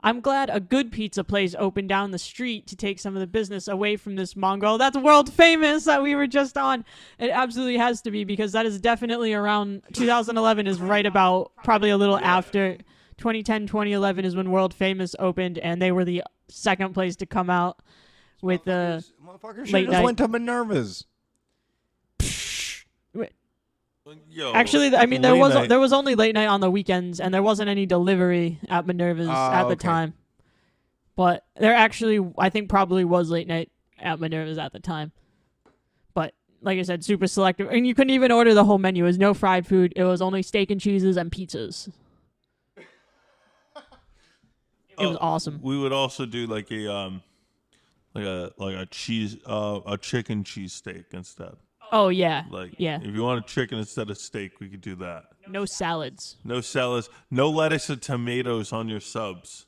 I'm glad a good pizza place opened down the street to take some of the business away from this Mongol. That's world famous that we were just on. It absolutely has to be, because that is definitely around 2011 is right about probably a little after 2010, 2011 is when World Famous opened, and they were the second place to come out with the late night. Went to Minerva's. Yo, actually, I mean, there was only late night on the weekends, and there wasn't any delivery at Minerva's at the time. But there actually, I think, probably was late night at Minerva's at the time. But like I said, super selective, and you couldn't even order the whole menu. It was no fried food. It was only steak and cheeses and pizzas. It was awesome. We would also do like a chicken cheesesteak instead. Oh, yeah. If you want a chicken instead of steak, we could do that. No salads. No salads. No lettuce and tomatoes on your subs.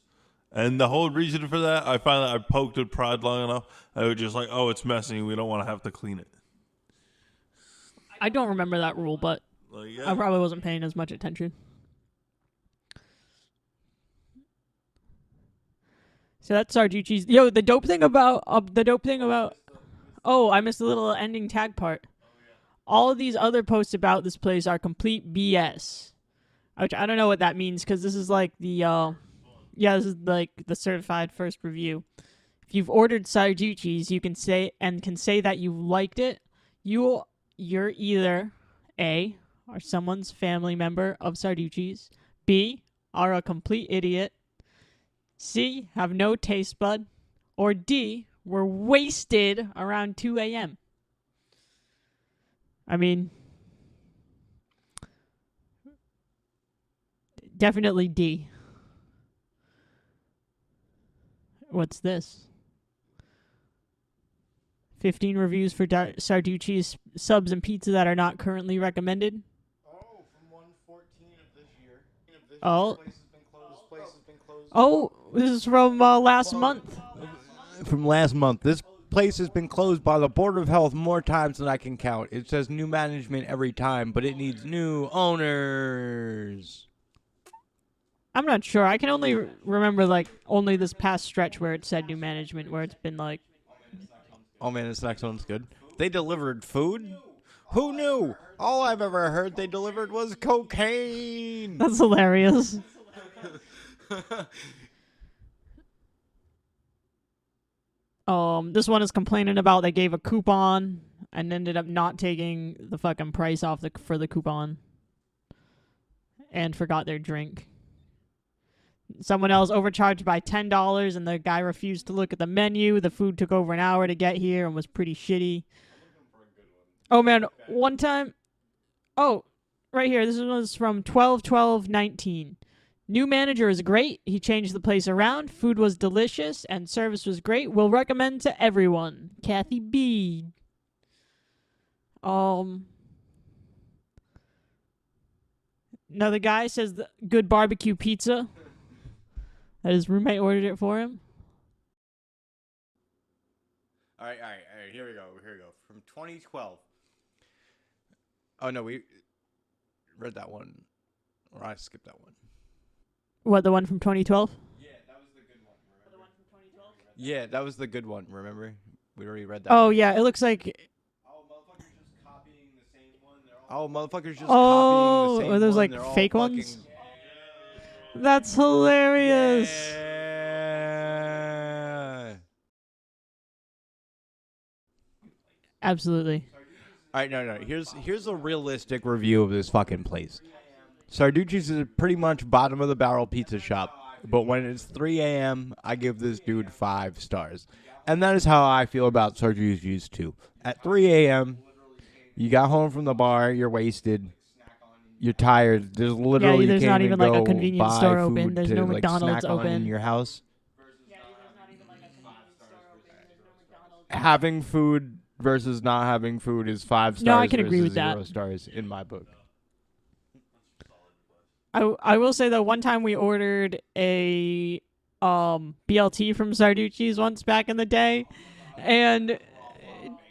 And the whole reason for that, I finally I poked and prod long enough. I was just like, oh, it's messy. We don't want to have to clean it. I don't remember that rule, but I probably wasn't paying as much attention. So that's Sarducci's. Yo, the dope thing about oh, I missed the little ending tag part. All of these other posts about this place are complete BS. Which I don't know what that means, because this is like this is like the certified first review. If you've ordered Sarducci's, you can say that you liked it. You're either A, are someone's family member of Sarducci's, B, are a complete idiot, C, have no taste bud, or D, were wasted around 2 a.m. I mean, definitely D. What's this? 15 reviews for Sarducci's subs and pizza that are not currently recommended. Oh, from one Oh. Oh, this is from last month. From last month. This place has been closed by the Board of Health more times than I can count. It says new management every time, but it needs new owners. I'm not sure. I can only remember like only this past stretch where it said new management, where it's been like. Oh man, this next one's good. They delivered food? Who knew? All I've ever heard they delivered was cocaine. That's hilarious. This one is complaining about they gave a coupon and ended up not taking the fucking price off for the coupon and forgot their drink. Someone else overcharged by $10 and the guy refused to look at the menu. The food took over an hour to get here and was pretty shitty. Oh man, one time. Oh, right here. This was from 12/12/19. New manager is great. He changed the place around. Food was delicious and service was great. Will recommend to everyone. Kathy B. Another guy says good barbecue pizza. That his roommate ordered it for him. All right. Here we go. From 2012. Oh, no, we read that one. Or I skipped that one. What, the one from 2012? Yeah, that was the good one. Remember? The one from 2012? Yeah, that was the good one, remember? We already read that Oh, one. yeah, it looks like... Oh, motherfuckers just copying the same one. Are those like fake ones? That's hilarious. Yeah. Absolutely. All right, no. Here's a realistic review of this fucking place. Sarducci's is pretty much bottom of the barrel pizza shop, but when it's 3 a.m., I give this dude 5 stars. And that is how I feel about Sarducci's too. At 3 a.m., you got home from the bar, you're wasted, you're tired. There's literally there's not even like a go convenience buy store food open. There's to, no like, McDonald's snack on open in your house. Having food versus not having food is 5 stars. No, I can versus agree with 0 that. stars in my book. I will say though, one time we ordered a BLT from Sarducci's once back in the day, and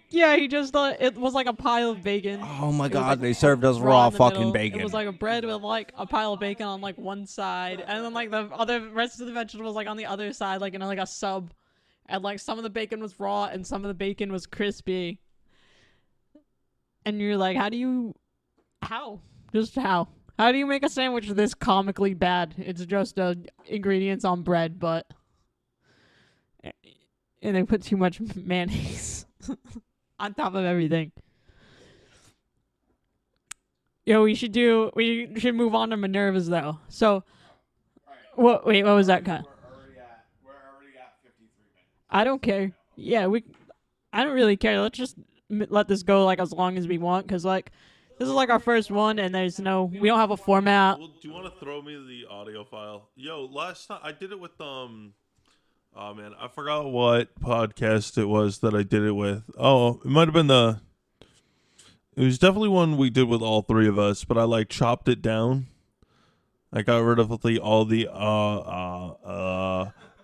yeah, he just thought it was like a pile of bacon. Oh my god, like they served us raw in the fucking middle. bacon. It was like a bread with like a pile of bacon on like one side, and then like the rest of the vegetables like on the other side, like in like a sub, and like some of the bacon was raw and some of the bacon was crispy. And you're like, how? How do you make a sandwich this comically bad? It's just ingredients on bread, and they put too much mayonnaise on top of everything. We should move on to Minerva's though. So, what was that cut? We're already at 53 minutes. I don't care. Yeah, I don't really care. Let's just let this go like as long as we want, because like. This is like our first one, and we don't have a format. Well, do you want to throw me the audio file? Yo, last time I did it with oh man, I forgot what podcast it was that I did it with. Oh, it might have been it was definitely one we did with all 3 of us, but I like chopped it down. I got rid of all the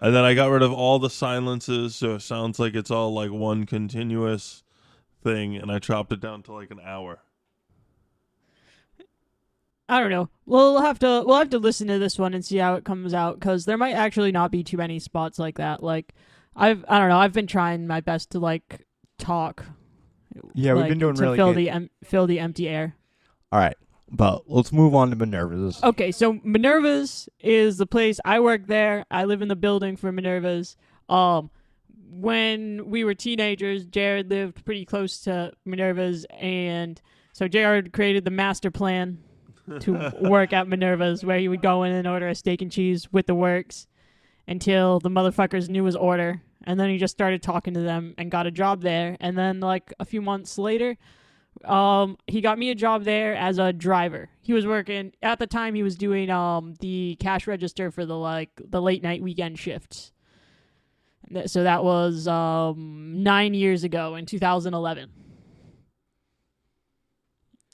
and then I got rid of all the silences, so it sounds like it's all like one continuous thing, and I chopped it down to like an hour. I don't know. We'll have to listen to this one and see how it comes out, because there might actually not be too many spots like that. Like, I don't know. I've been trying my best to like talk. Yeah, we've been doing really good. Fill the empty air. All right, but let's move on to Minerva's. Okay, so Minerva's is the place. I work there. I live in the building for Minerva's. When we were teenagers, Jared lived pretty close to Minerva's, and so Jared created the master plan to work at Minerva's, where he would go in and order a steak and cheese with the works until the motherfuckers knew his order, and then he just started talking to them and got a job there. And then like a few months later, he got me a job there as a driver. He was working at the time. He was doing the cash register for the late night weekend shifts. So that was 9 years ago in 2011.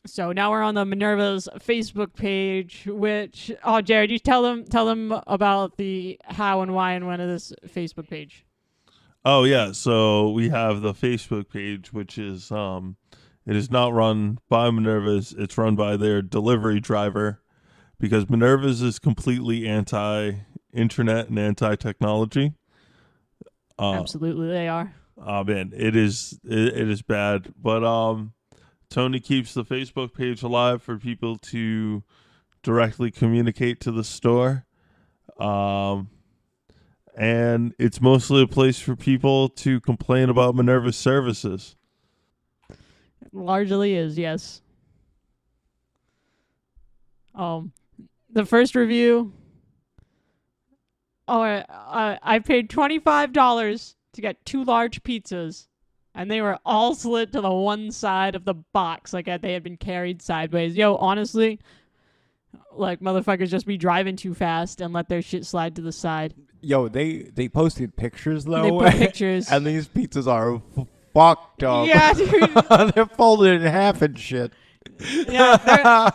So now we're on the Minerva's Facebook page, which Jared, you tell them about the how and why and when of this Facebook page. Oh yeah, so we have the Facebook page, which is it is not run by Minerva's. It's run by their delivery driver, because Minerva's is completely anti-internet and anti-technology. Absolutely, they are. Oh man, it is bad. But Tony keeps the Facebook page alive for people to directly communicate to the store. And it's mostly a place for people to complain about Minerva's services. Largely is, yes. The first review. I paid $25 to get 2 large pizzas, and they were all slid to the one side of the box, like they had been carried sideways. Yo, honestly, like motherfuckers just be driving too fast and let their shit slide to the side. Yo, they posted pictures though. They put pictures, and these pizzas are fucked up. Yeah, dude. They're folded in half and shit. Yeah,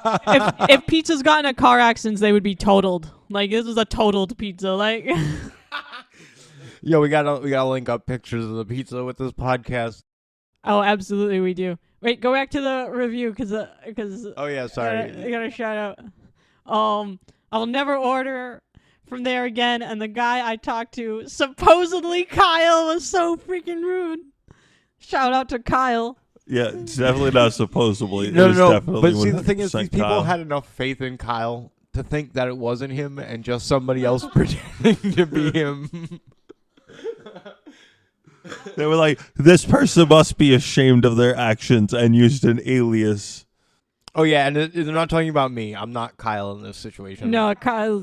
if pizzas got in a car accident, they would be totaled. Like, this was a totaled pizza. Like, yo, we gotta link up pictures of the pizza with this podcast. Oh, absolutely, we do. Wait, go back to the review because oh yeah, sorry. I got a shout out. I'll never order from there again. And the guy I talked to, supposedly Kyle, was so freaking rude. Shout out to Kyle. Yeah, it's definitely not supposedly. No. But see, the thing is, these people had enough faith in Kyle to think that it wasn't him and just somebody else pretending to be him. They were like, this person must be ashamed of their actions, and used an alias. Oh, yeah, and they're not talking about me. I'm not Kyle in this situation. No, Kyle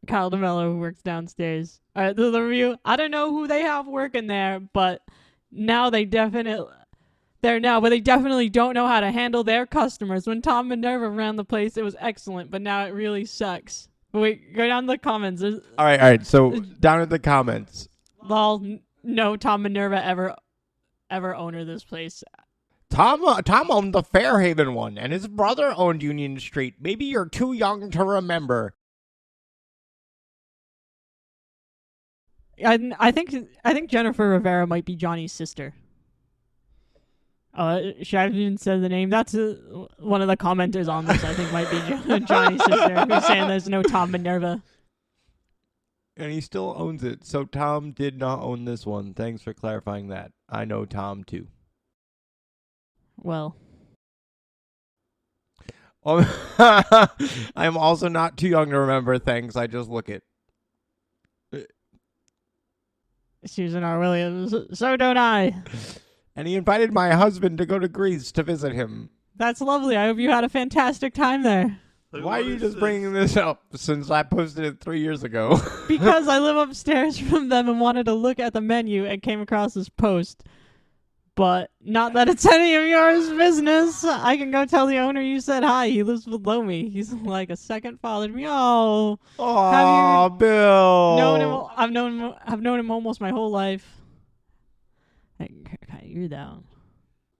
DeMello, who works downstairs. All right, the review. I don't know who they have working there, but now they definitely don't know how to handle their customers. When Tom Minerva ran the place, it was excellent, but now it really sucks. Wait, go down to the comments. All right. So down in the comments. Lol, no Tom Minerva ever owner this place. Tom owned the Fairhaven one, and his brother owned Union Street. Maybe you're too young to remember. I think Jennifer Rivera might be Johnny's sister. Should I have even said the name? That's one of the commenters on this. I think might be Johnny's sister, who's saying there's no Tom Minerva. And he still owns it. So Tom did not own this one. Thanks for clarifying that. I know Tom too. Well. I'm also not too young to remember things. I just look it. Susan R. Williams. So don't I. And he invited my husband to go to Greece to visit him. That's lovely. I hope you had a fantastic time there. Why are you just bringing this up since I posted it 3 years ago? Because I live upstairs from them and wanted to look at the menu and came across this post. But not that it's any of yours business. I can go tell the owner you said hi. He lives below me. He's like a second father to me. Oh, Bill. I've known him almost my whole life. Hey, you're down.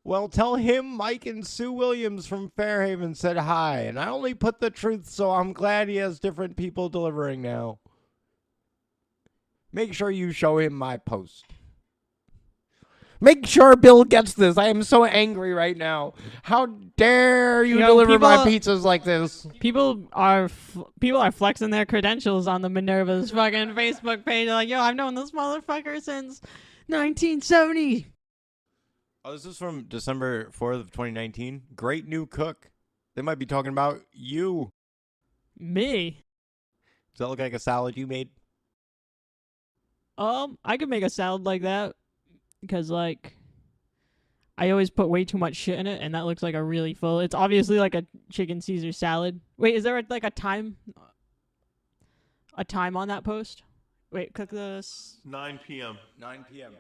Well, tell him Mike and Sue Williams from Fairhaven said hi, and I only put the truth, so I'm glad he has different people delivering now. Make sure you show him my post. Make sure Bill gets this. I am so angry right now. How dare you deliver my pizzas like this? People are flexing their credentials on the Minerva's fucking Facebook page. They're like, yo, I've known this motherfucker since 1970. Oh, this is from December 4th of 2019. Great new cook. They might be talking about you. Me? Does that look like a salad you made? I could make a salad like that. Because, like, I always put way too much shit in it, and that looks like a really full... It's obviously like a chicken Caesar salad. Wait, is there, like, a time on that post? Wait, click this. 9 p.m. 9 p.m.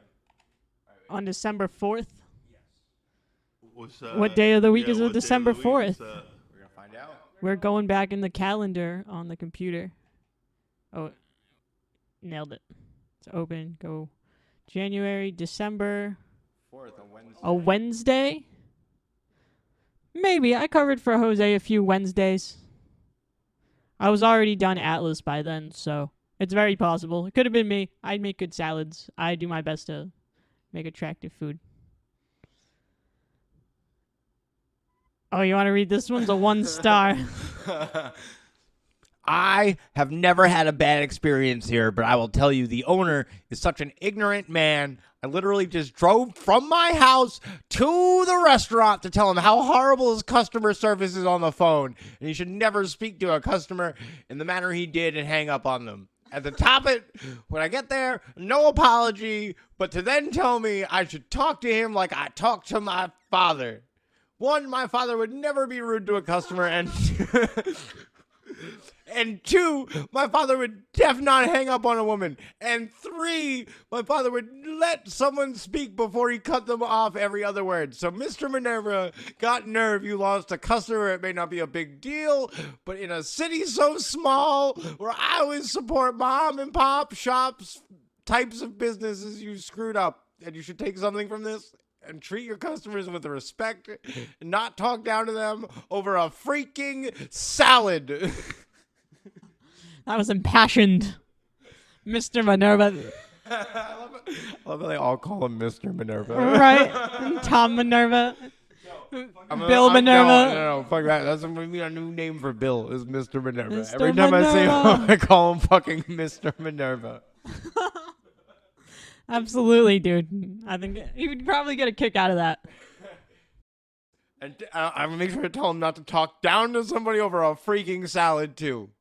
On December 4th? Yes. What day of the week is it December 4th? We're going to find out. We're going back in the calendar on the computer. Oh, nailed it. It's open. Go... January, December 4th, a Wednesday. Maybe. I covered for Jose a few Wednesdays. I was already done Atlas by then, so it's very possible. It could have been me. I make good salads. I do my best to make attractive food. Oh, you want to read this one's a 1 star. I have never had a bad experience here, but I will tell you the owner is such an ignorant man. I literally just drove from my house to the restaurant to tell him how horrible his customer service is on the phone. And he should never speak to a customer in the manner he did and hang up on them. At the top it, when I get there, no apology, but to then tell me I should talk to him like I talk to my father. 1, my father would never be rude to a customer, and and 2, my father would definitely not hang up on a woman. And 3, my father would let someone speak before he cut them off every other word. So, Mr. Minerva, got nerve. You lost a customer. It may not be a big deal, but in a city so small where I always support mom and pop shops, types of businesses, you screwed up. And you should take something from this and treat your customers with respect and not talk down to them over a freaking salad. That was impassioned. Mr. Minerva. I love how they all call him Mr. Minerva. Right? Tom Minerva. Bill Minerva. No, fuck that. That's going to be our new name for Bill is Mr. Minerva. Mr. Every time I say Minerva. him, I call him fucking Mr. Minerva. Absolutely, dude. I think he would probably get a kick out of that. And I'm going to make sure to tell him not to talk down to somebody over a freaking salad, too.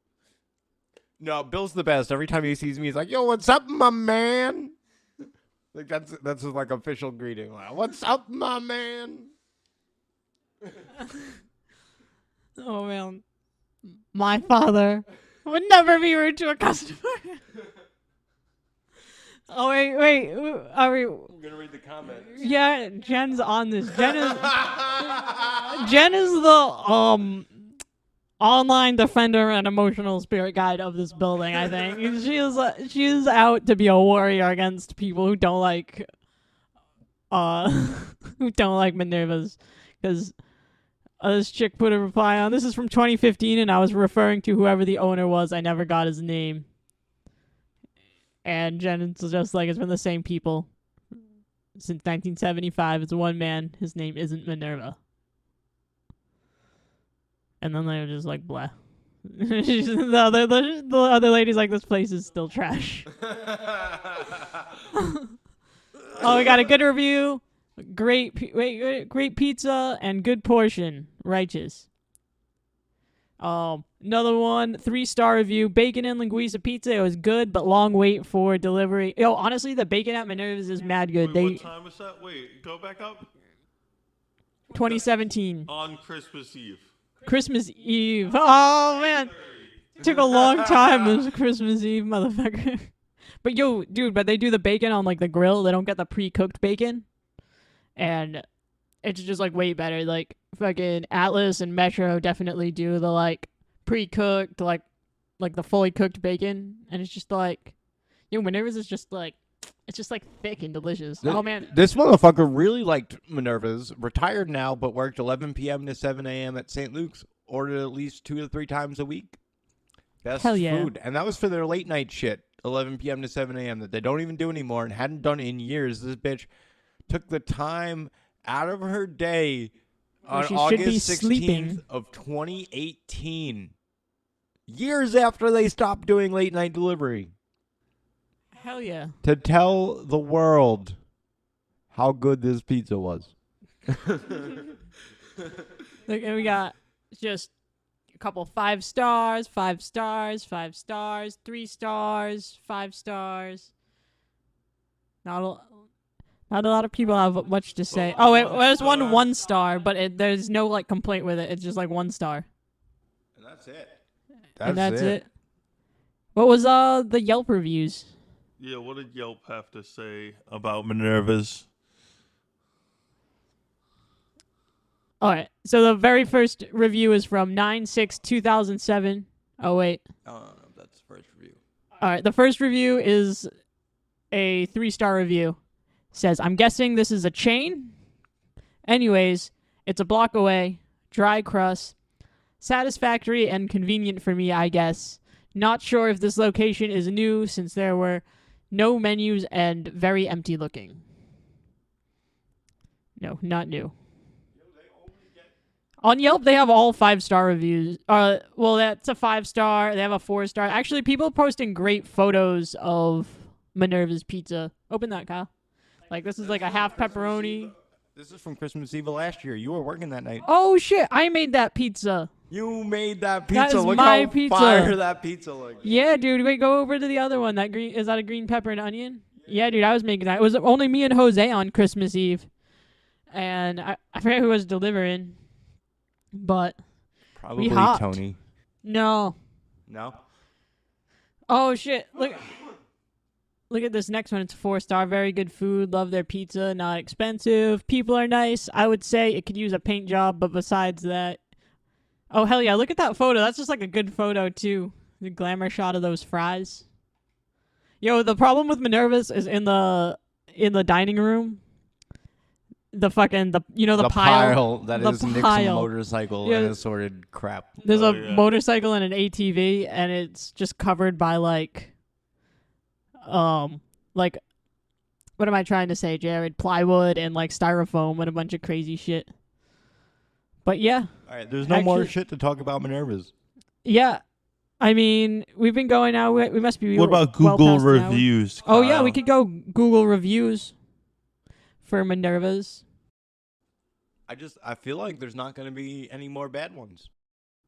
No, Bill's the best. Every time he sees me, he's like, yo, what's up, my man? Like, that's his, like, official greeting. Like, what's up, my man? Oh, man. My father would never be rude to a customer. Oh, wait. Are we... I'm going to read the comments. Yeah, Jen's on this. Jen is the online defender and emotional spirit guide of this building, I think. She is out to be a warrior against people who don't like Minervas, because this chick put a reply on. This is from 2015, and I was referring to whoever the owner was. I never got his name. And Jen is just like, it's been the same people since 1975. It's one man. His name isn't Minerva. And then they were just like, blah. the other lady's like, this place is still trash. Oh, we got a good review. Great pizza and good portion. Righteous. Another one, 3-star review. Bacon and linguiça pizza. It was good, but long wait for delivery. Yo, honestly, the bacon at Minerva's is mad good. Wait, what time was that? Wait, go back up. 2017. On Christmas Eve. Christmas Eve. Oh, man. Took a long time. It was Christmas Eve, motherfucker. But yo, dude, but they do the bacon on like the grill. They don't get the pre-cooked bacon. And it's just like way better. Like fucking Atlas and Metro definitely do the like pre-cooked, like the fully cooked bacon. And it's just like, yo, Minerva's is just like, it's just like thick and delicious. Oh man, this motherfucker really liked Minerva's. Retired now, but worked 11 p.m. to 7 a.m. at St. Luke's. Ordered at least 2 to 3 times a week. Best Hell yeah. food, and that was for their late night shit. 11 p.m. to 7 a.m. that they don't even do anymore and hadn't done in years. This bitch took the time out of her day on August 16th of 2018. Years after they stopped doing late night delivery. Hell yeah. To tell the world how good this pizza was. Look, and we got just a couple 5 stars, 5 stars, 5 stars, 3 stars, 5 stars. Not a lot of people have much to say. Oh, wait, there's 1 star, but there's no like complaint with it. It's just like 1 star. And that's it. That's it. What was the Yelp reviews? Yeah, what did Yelp have to say about Minerva's? All right, so the very first review is from 9/6/2007. Oh, wait. No, that's the first review. All right, the first review is a 3-star review. Says, I'm guessing this is a chain. Anyways, it's a block away. dry crust. Satisfactory and convenient for me, I guess. Not sure if this location is new since there were no menus and very empty looking. No, not new. On Yelp, they have all 5-star reviews. Well, that's a 5-star. They have a 4-star. Actually, people posting great photos of Minerva's pizza. Open that, Kyle. Like, this is like a half pepperoni. This is from Christmas Eve of last year. You were working that night. Oh, shit. I made that pizza. You made that pizza. That is Look my how pizza. fire that pizza looks. Yeah, dude. Wait, go over to the other one. Is that a green pepper and onion? Yeah, dude. I was making that. It was only me and Jose on Christmas Eve. And I forget who was delivering. But Probably we hopped. Tony. No. No? Oh, shit. Look at this next one. It's 4-star. Very good food. Love their pizza. Not expensive. People are nice. I would say it could use a paint job, but besides that... Oh, hell yeah. Look at that photo. That's just like a good photo, too. The glamour shot of those fries. Yo, the problem with Minerva's is in the dining room. The pile. That the is Nick's pile. motorcycle and assorted crap. There's a motorcycle and an ATV, and it's just covered by what am I trying to say, Jared? Plywood and like styrofoam and a bunch of crazy shit. But yeah. All right, there's no more shit to talk about Minerva's. Yeah. I mean, we've been going now. We must be. What about Google reviews? Oh yeah, we could go Google reviews for Minerva's. I feel like there's not going to be any more bad ones.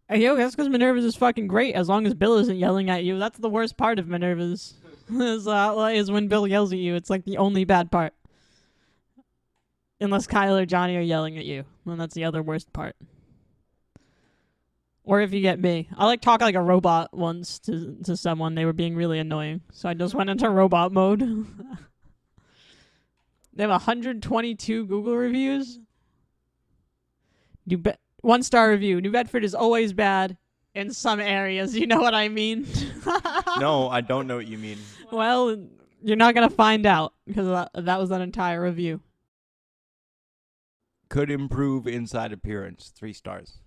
Hey, yo, that's because Minerva's is fucking great as long as Bill isn't yelling at you. That's the worst part of Minerva's. is when Bill yells at you. It's like the only bad part. Unless Kyle or Johnny are yelling at you. Then that's the other worst part. Or if you get me. I talk like a robot once to someone. They were being really annoying. So I just went into robot mode. They have 122 Google reviews. 1-star review. New Bedford is always bad in some areas. You know what I mean? No, I don't know what you mean. Well, you're not going to find out because that was an entire review. Could improve inside appearance. 3 stars.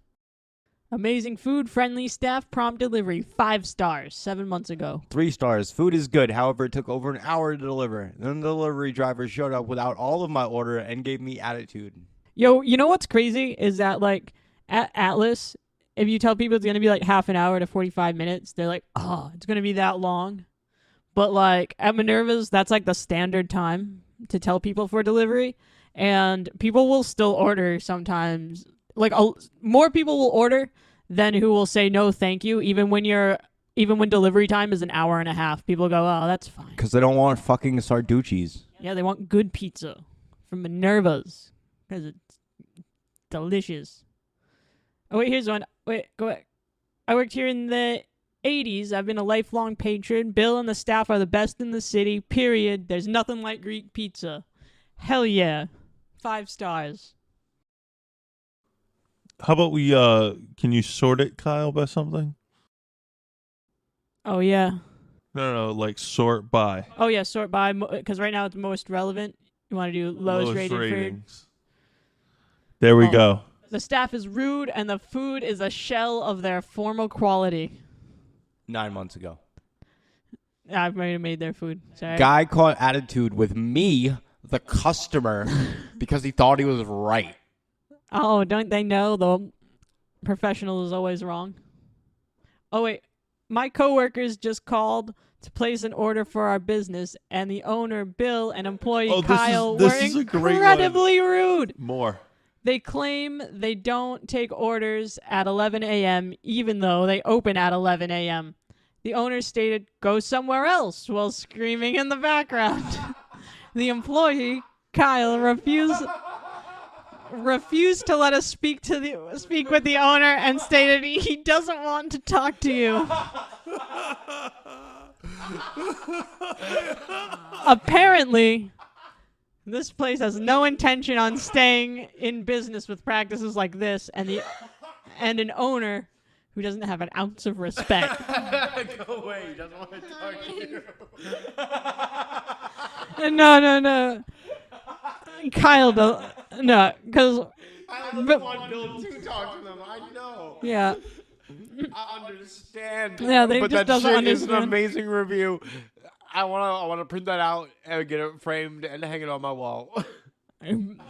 Amazing food, friendly staff, prompt delivery. 5 stars. 7 months ago. 3 stars. Food is good. However, it took over an hour to deliver. Then the delivery driver showed up without all of my order and gave me attitude. Yo, you know what's crazy is that at Atlas, if you tell people it's going to be half an hour to 45 minutes, they're like, oh, it's going to be that long. But at Minerva's, that's the standard time to tell people for delivery. And people will still order sometimes. More people will order than who will say no thank you, even when delivery time is an hour and a half. People go, oh, that's fine. Because they don't want fucking Sarducci's. Yeah, they want good pizza from Minerva's because it's delicious. Oh, wait, here's one. Wait, go ahead. I worked here in the 80s. I've been a lifelong patron. Bill and the staff are the best in the city, period. There's nothing like Greek pizza. Hell yeah. 5 stars. How about we, can you sort it, Kyle, by something? Oh, yeah. No, sort by. Oh, yeah, sort by, because right now it's most relevant. You want to do lowest rated ratings. food? There we go. The staff is rude, and the food is a shell of their formal quality. 9 months ago. I've already made their food. Sorry. Guy caught attitude with me, the customer, because he thought he was right. Oh, don't they know the professional is always wrong? Oh, wait. My coworkers just called to place an order for our business, and the owner, Bill, and employee Kyle were incredibly rude. More. They claim they don't take orders at 11 a.m., even though they open at 11 a.m. The owner stated, go somewhere else, while screaming in the background. The employee, Kyle, refused to let us speak with the owner and stated he doesn't want to talk to you. Apparently, this place has no intention on staying in business with practices like this, and an owner who doesn't have an ounce of respect. Go away. He doesn't want to talk to you. No. Kyle, no, because I don't want Bill to talk to them. I know. Yeah. I understand. Yeah, they but just that doesn't shit is an understand. amazing review. I wanna print that out and get it framed and hang it on my wall.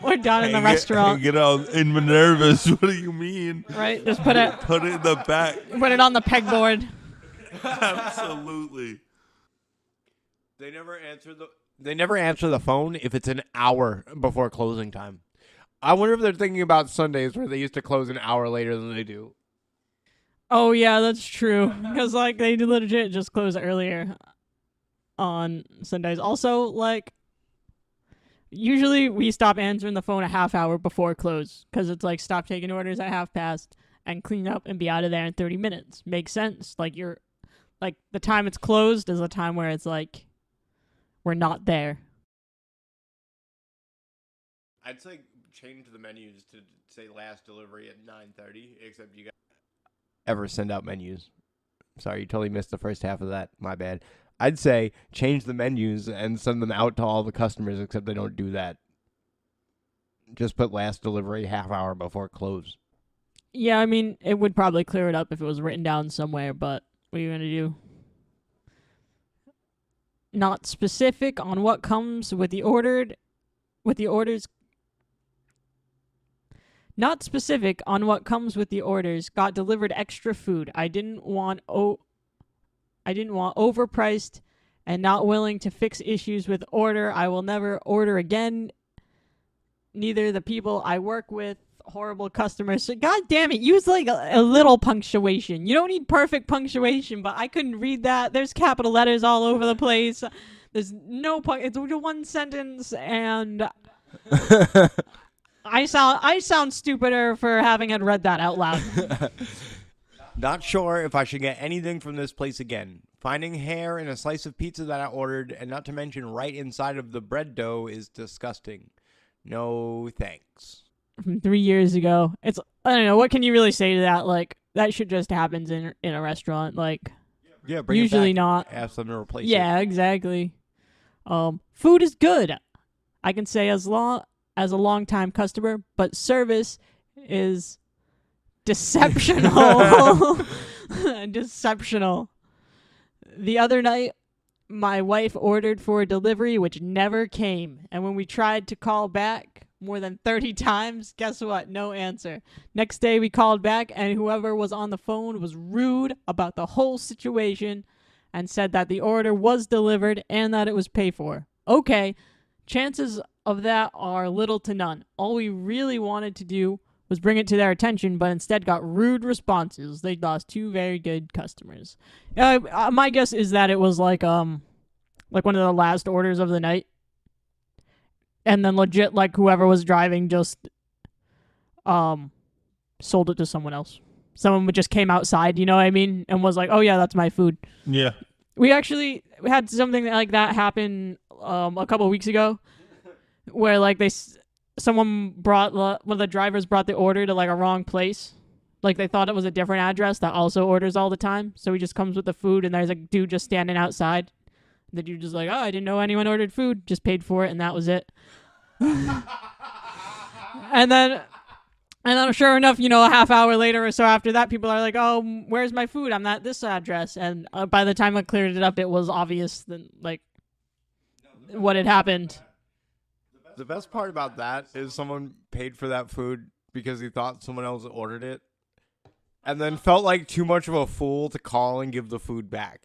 We're down in the restaurant. Get out in Minerva's. What do you mean? Right? Just put it in the back. Put it on the pegboard. Absolutely. They never answer the phone if it's an hour before closing time. I wonder if they're thinking about Sundays where they used to close an hour later than they do. Oh yeah, that's true. Because like they legit just close earlier on Sundays. Also, like usually we stop answering the phone a half hour before close because it's like stop taking orders at past and clean up and be out of there in 30 minutes. Makes sense. Like you're like the time it's closed is a time where it's like we're not there. I'd say change the menus to say last delivery at 9:30, except you guys ever send out menus. Sorry, you totally missed the first half of that. My bad. I'd say change the menus and send them out to all the customers, except they don't do that. Just put last delivery half hour before close. Yeah, I mean, it would probably clear it up if it was written down somewhere, but what are you going to do? Not specific on what comes with the orders. Not specific on what comes with the orders. Got delivered extra food. I didn't want overpriced and not willing to fix issues with order. I will never order again. Neither the people I work with. Horrible customers. So, God damn it, use like a little punctuation. You don't need perfect punctuation, but I couldn't read that. There's capital letters all over the place. There's no it's one sentence, and I sound stupider for having had read that out loud. Not sure if I should get anything from this place again. Finding hair in a slice of pizza that I ordered, and not to mention right inside of the bread dough, is disgusting. No thanks. From 3 years ago. I don't know, what can you really say to that? Like, that shit just happens in a restaurant. Like, yeah, bring usually it back. not. Ask them to replace it. Yeah, exactly. Food is good. I can say as a long-time customer, but service is deceptional. Deceptional. The other night, my wife ordered for a delivery which never came, and when we tried to call back more than 30 times, guess what? No answer. Next day we called back, and whoever was on the phone was rude about the whole situation and said that the order was delivered and that it was paid for. Okay, chances of that are little to none. All we really wanted to do was bring it to their attention, but instead got rude responses. They lost 2 very good customers. My guess is that it was like one of the last orders of the night. And then legit, like, whoever was driving just sold it to someone else. Someone just came outside, you know what I mean? And was like, oh, yeah, that's my food. Yeah. We had something like that happen a couple of weeks ago where, like, one of the drivers brought the order to, like, a wrong place. Like, they thought it was a different address that also orders all the time. So he just comes with the food, and there's a dude just standing outside. The dude just like, oh, I didn't know anyone ordered food. Just paid for it, and that was it. and then sure enough, a half hour later or so after that, people are like, oh, where's my food? I'm at this address. And by the time I cleared it up, it was obvious what had happened. The best part about that is someone paid for that food because he thought someone else ordered it and then felt like too much of a fool to call and give the food back.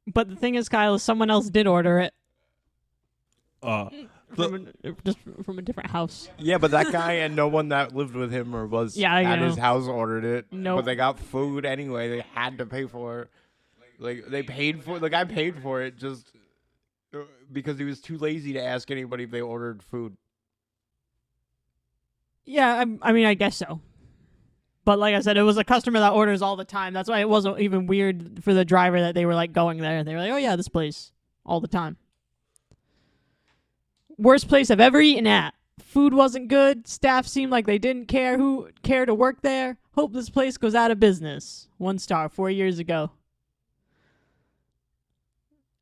But the thing is, Kyle, is someone else did order it. Just from a different house. Yeah, but that guy and no one that lived with him or was at his house ordered it. Nope. But they got food anyway. They had to pay for it. Like, the guy paid for it just because he was too lazy to ask anybody if they ordered food. Yeah, I mean, I guess so. But like I said, it was a customer that orders all the time. That's why it wasn't even weird for the driver that they were like going there. They were like, oh yeah, this place all the time. Worst place I've ever eaten at. Food wasn't good. Staff seemed like they didn't care to work there. Hope this place goes out of business. 1 star, 4 years ago.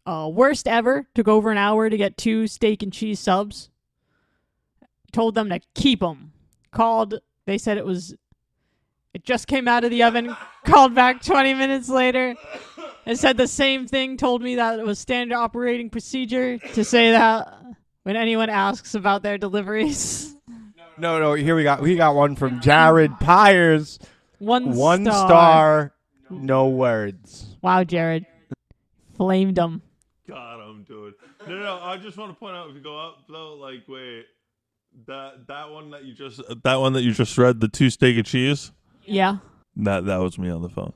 Worst ever. Took over an hour to get 2 steak and cheese subs. Told them to keep them. Called They said it just came out of the oven, called back 20 minutes later, and said the same thing, told me that it was standard operating procedure to say that when anyone asks about their deliveries. No, here we got one from Jared Pyers. One star, no words. Wow, Jared. Flamed him. God, I'm doing. No. I just want to point out if you go up though, like wait, that one that you just read, the 2 steak and cheese. Yeah. That was me on the phone.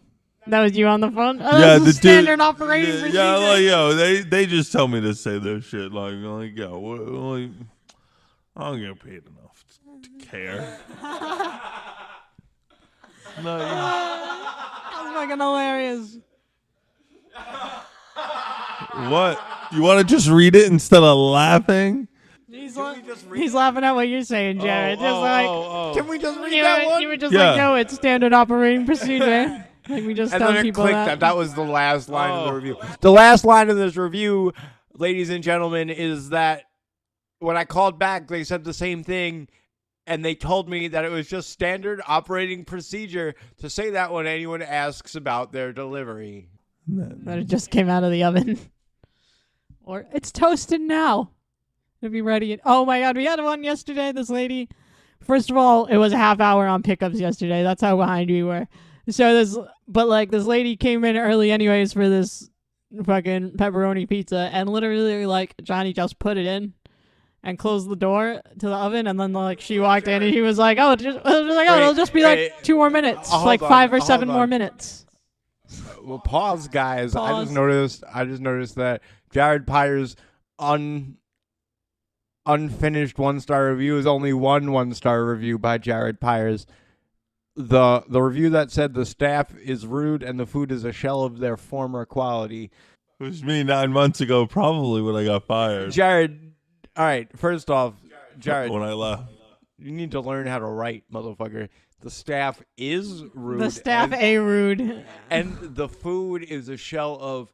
That was you on the phone? Oh, Yeah, the standard operating procedure. Yeah, like they just tell me to say this shit. Like yo, I don't get paid enough to care. No, That's fucking hilarious. what? You want to just read it instead of laughing? He's laughing at what you're saying, Jared. Can we just read that one? You were just like, no, it's standard operating procedure. Like we just tell people that. That was the last line of the review. The last line of this review, ladies and gentlemen, is that when I called back, they said the same thing, and they told me that it was just standard operating procedure to say that when anyone asks about their delivery. That it just came out of the oven. Or it's toasted now. It'll be ready. Oh my God, we had one yesterday. This lady. First of all, it was a half hour on pickups yesterday. That's how behind we were. So this lady came in early anyways for this fucking pepperoni pizza, and literally like Johnny just put it in and closed the door to the oven, and then like she walked in and he was like, it'll just be like 2 more minutes, like 5 or 7 more minutes. Well, pause, guys. Pause. I just noticed that Jared Pyers' unfinished 1-star review is only one 1-star review by Jared Pyers. The review that said the staff is rude and the food is a shell of their former quality. It was me 9 months ago, probably when I got fired. Jared, all right. First off, Jared, when I left, you need to learn how to write, motherfucker. The staff is rude. The staff rude. And the food is a shell of.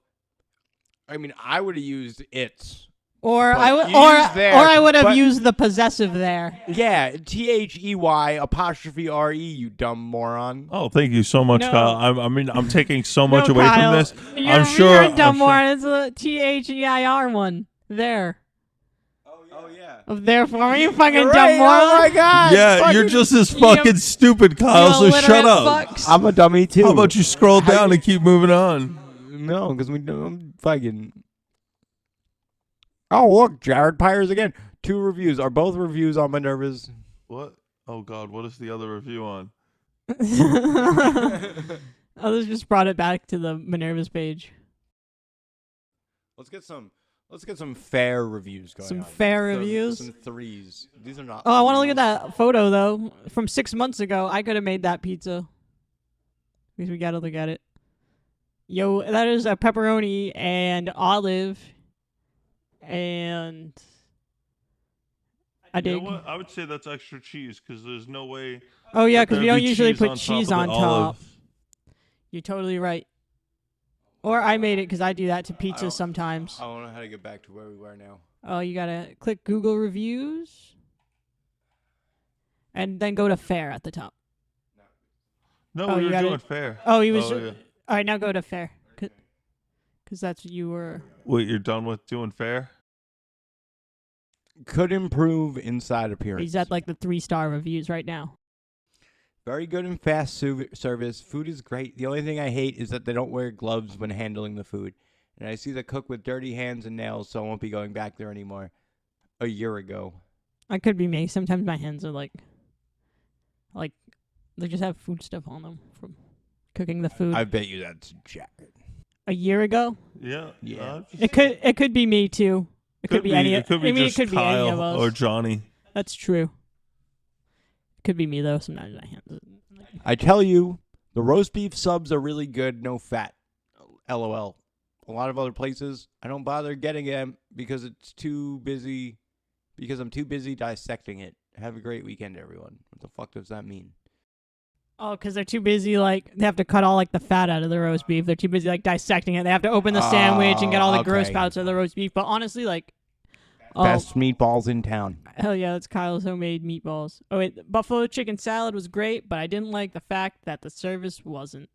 I mean, I would have used its. Or I would have used the possessive there. Yeah, THEY''RE, you dumb moron. oh, thank you so much, No. Kyle. I'm taking so much away Kyle, from this. You're a dumb moron. It's a THEIR one there. Oh yeah. Therefore, you fucking dumb right. moron. Oh my God. Yeah, you're just as fucking stupid, Kyle. So shut up. Fucks. I'm a dummy too. How about you scroll down and keep moving on? No, because I'm fucking. Oh look, Jared Pyers again. 2 reviews. Are both reviews on Minerva's? What? Oh God, what is the other review on? Others just brought it back to the Minerva's page. Let's get some fair reviews going. Some fair reviews? Some 3s. These are not. Oh, I want to look at that photo though. From 6 months ago, I could have made that pizza. Because we gotta look at it. Yo, that is a pepperoni and olive. And I dig. You know what? I would say that's extra cheese because there's no way. Oh yeah, because we don't usually put on cheese top on of the top. olive. You're totally right. Or I made it because I do that to pizza sometimes. I don't know how to get back to where we were now. Oh, you gotta click Google reviews, and then go to fair at the top. No, we were doing fair. Oh, he was. Yeah. All right, now go to fair, because that's what you were. Wait, you're done with doing fair? Could improve inside appearance. He's at like the 3-star reviews right now. Very good and fast service. Food is great. The only thing I hate is that they don't wear gloves when handling the food. And I see the cook with dirty hands and nails, so I won't be going back there anymore. A year ago. I could be me. Sometimes my hands are like they just have food stuff on them from cooking the food. I bet you that's Jared. A year ago? Yeah. It could be me too. It could be any. It could be it could be any of Kyle us. or Johnny. That's true. It could be me though. Sometimes my hands. I tell you, the roast beef subs are really good, no fat. LOL. A lot of other places, I don't bother getting them because it's too busy. Because I'm too busy dissecting it. Have a great weekend, everyone. What the fuck does that mean? Oh, because they're too busy, like, they have to cut all, like, the fat out of the roast beef. They're too busy, like, dissecting it. They have to open the sandwich and get all the gross parts of the roast beef. But honestly, like, Best meatballs in town. Hell yeah, that's Kyle's homemade meatballs. Oh wait, the buffalo chicken salad was great, but I didn't like the fact that the service wasn't.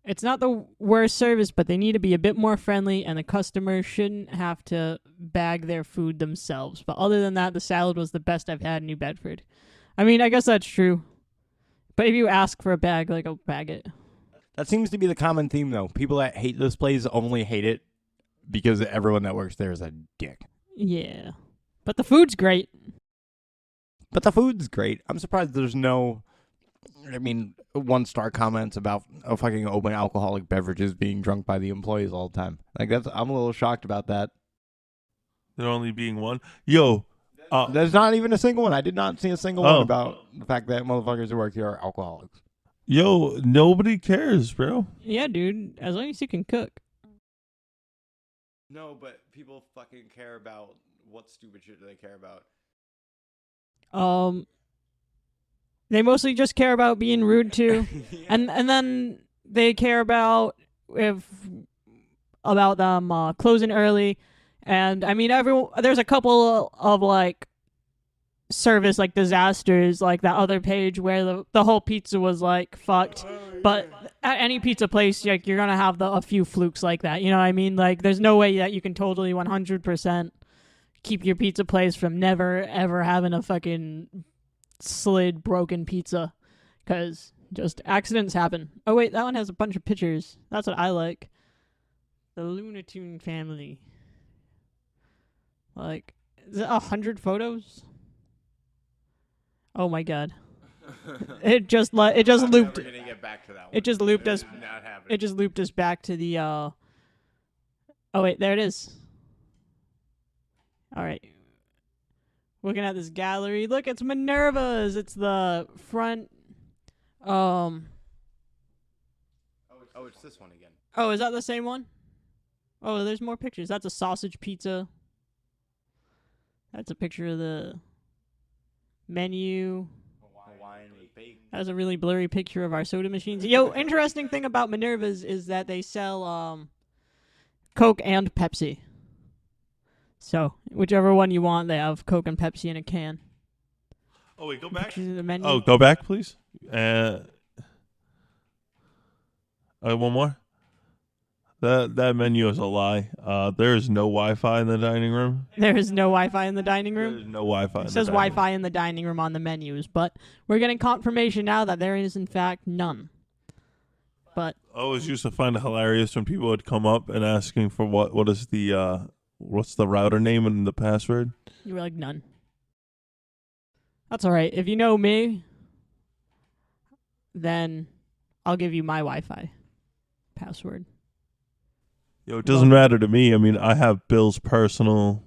It's not the worst service, but they need to be a bit more friendly, and the customer shouldn't have to bag their food themselves. But other than that, the salad was the best I've had in New Bedford. I mean, I guess that's true. But if you ask for a bag, like, I'll bag it. That seems to be the common theme, though. People that hate this place only hate it because everyone that works there is a dick. Yeah. But the food's great. I'm surprised there's no, one-star comments about fucking open alcoholic beverages being drunk by the employees all the time. I'm a little shocked about that. There only being one. Yo. There's not even a single one. I did not see a single one about the fact that motherfuckers who work here are alcoholics. Yo, nobody cares, bro. Yeah, dude. As long as you can cook. No, but people fucking care about what stupid shit do they care about? They mostly just care about being rude to, Yeah. and then they care about them closing early, and I mean there's a couple of like service like disasters like that other page where the whole pizza was like fucked, but at any pizza place like you're gonna have a few flukes like that, you know what I mean? Like there's no way that you can totally 100% keep your pizza place from never ever having a fucking slid broken pizza, because just accidents happen. Oh wait, that one has a bunch of pictures. That's what I like. The Lunatune family. Like, is it 100 photos? Oh my god. It just looped. Never gonna get back to that one. It just looped us. Not happening. It just looped us back to the. Oh wait, there it is. All right. Looking at this gallery. Look, it's Minerva's. It's the front. Oh, it's this one again. Oh, is that the same one? Oh, there's more pictures. That's a sausage pizza. That's a picture of the menu. Hawaiian with bacon. That's a really blurry picture of our soda machines. Yo, interesting thing about Minerva's is that they sell Coke and Pepsi. So, whichever one you want, they have Coke and Pepsi in a can. Oh, wait, go back. Pictures of the menu. Oh, go back, please. One more. That menu is a lie. There is no Wi-Fi in the dining room. There is no Wi-Fi in the dining room? There is no Wi-Fi. It says Wi-Fi in the dining room on the menus, but we're getting confirmation now that there is, in fact, none. But I always used to find it hilarious when people would come up and asking for what is the what's the router name and the password? you were like, none. That's all right. If you know me, then I'll give you my Wi-Fi password. Yo, it doesn't matter to me. I mean, I have Bill's personal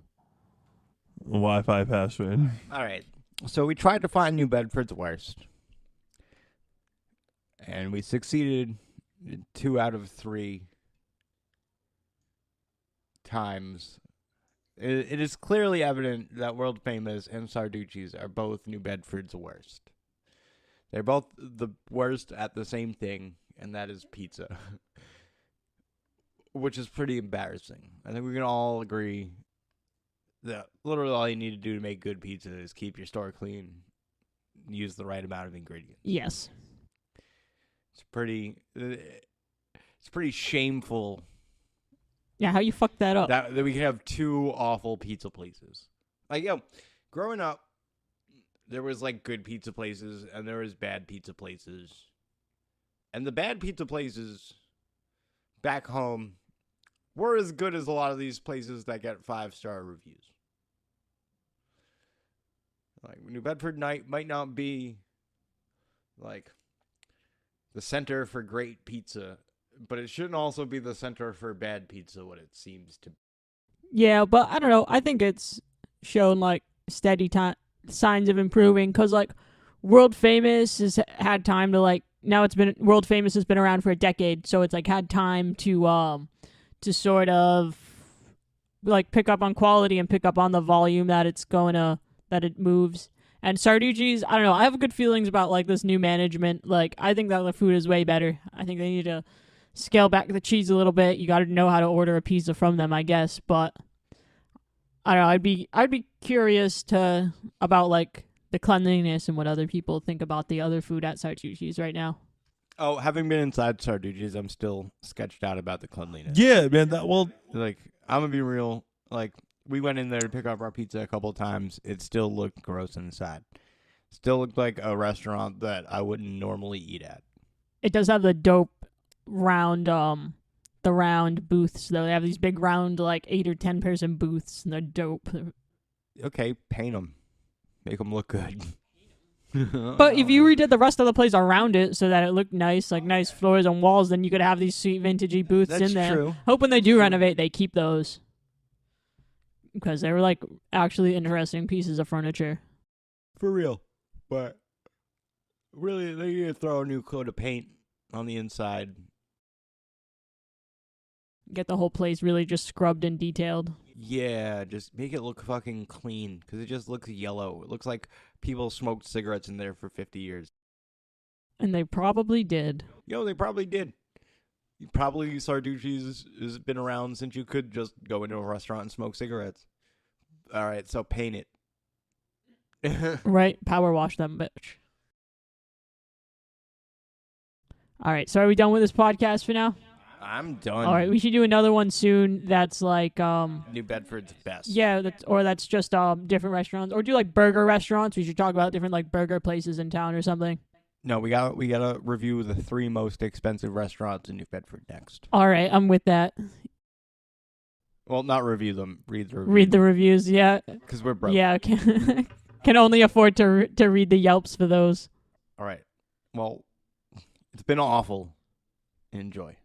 Wi-Fi password. All right. So we tried to find New Bedford's worst. And we succeeded 2 out of 3 times. It is clearly evident that World Famous and Sarducci's are both New Bedford's worst. They're both the worst at the same thing, and that is pizza. Which is pretty embarrassing. I think we can all agree that literally all you need to do to make good pizza is keep your store clean, use the right amount of ingredients. Yes. It's pretty shameful. Yeah, how you fucked that up? That we can have 2 awful pizza places. Like, growing up, there was like good pizza places and there was bad pizza places. And the bad pizza places back home were as good as a lot of these places that get 5-star reviews. Like, New Bedford might not be like the center for great pizza, but it shouldn't also be the center for bad pizza, what it seems to be. Yeah, but I don't know. I think it's shown like steady signs of improving, because like World Famous has had time to like, now it's been, World Famous has been around for a decade, so it's like had time to sort of like pick up on quality and pick up on the volume that that it moves. And Sarducci's, I don't know, I have good feelings about like this new management. Like, I think that the food is way better. I think they need to scale back the cheese a little bit. You got to know how to order a pizza from them, I guess. But I don't know. I'd be curious about like the cleanliness and what other people think about the other food at Sarducci's right now. Oh, having been inside Sarducci's, I'm still sketched out about the cleanliness. Yeah, man. Like, I'm gonna be real. Like, we went in there to pick up our pizza a couple of times. It still looked gross inside. Still looked like a restaurant that I wouldn't normally eat at. It does have the dope round the round booths though. They have these big round like 8 or 10 person booths and they're dope. Okay, paint them. Make them look good. But if you redid the rest of the place around it so that it looked nice, like nice floors and walls, then you could have these sweet vintagey booths That's in there. true. Hope when they do renovate, they keep those. Because they were like actually interesting pieces of furniture. For real. But really, they need to throw a new coat of paint on the inside. Get the whole place really just scrubbed and detailed. Yeah, just make it look fucking clean. Because it just looks yellow. It looks like people smoked cigarettes in there for 50 years. And they probably did. They probably did. Probably Sarducci's has been around since you could just go into a restaurant and smoke cigarettes. All right, so paint it. Right? Power wash them, bitch. All right, so are we done with this podcast for now? I'm done. All right, we should do another one soon that's like New Bedford's best. Yeah, that's just different restaurants, or do like burger restaurants. We should talk about different like burger places in town or something. No, we gotta review the 3 most expensive restaurants in New Bedford next. All right, I'm with that. Well, not review them. Read the reviews. Read the reviews, yeah. Because we're broke. Yeah, can only afford to read the Yelps for those. All right. Well, it's been awful. Enjoy.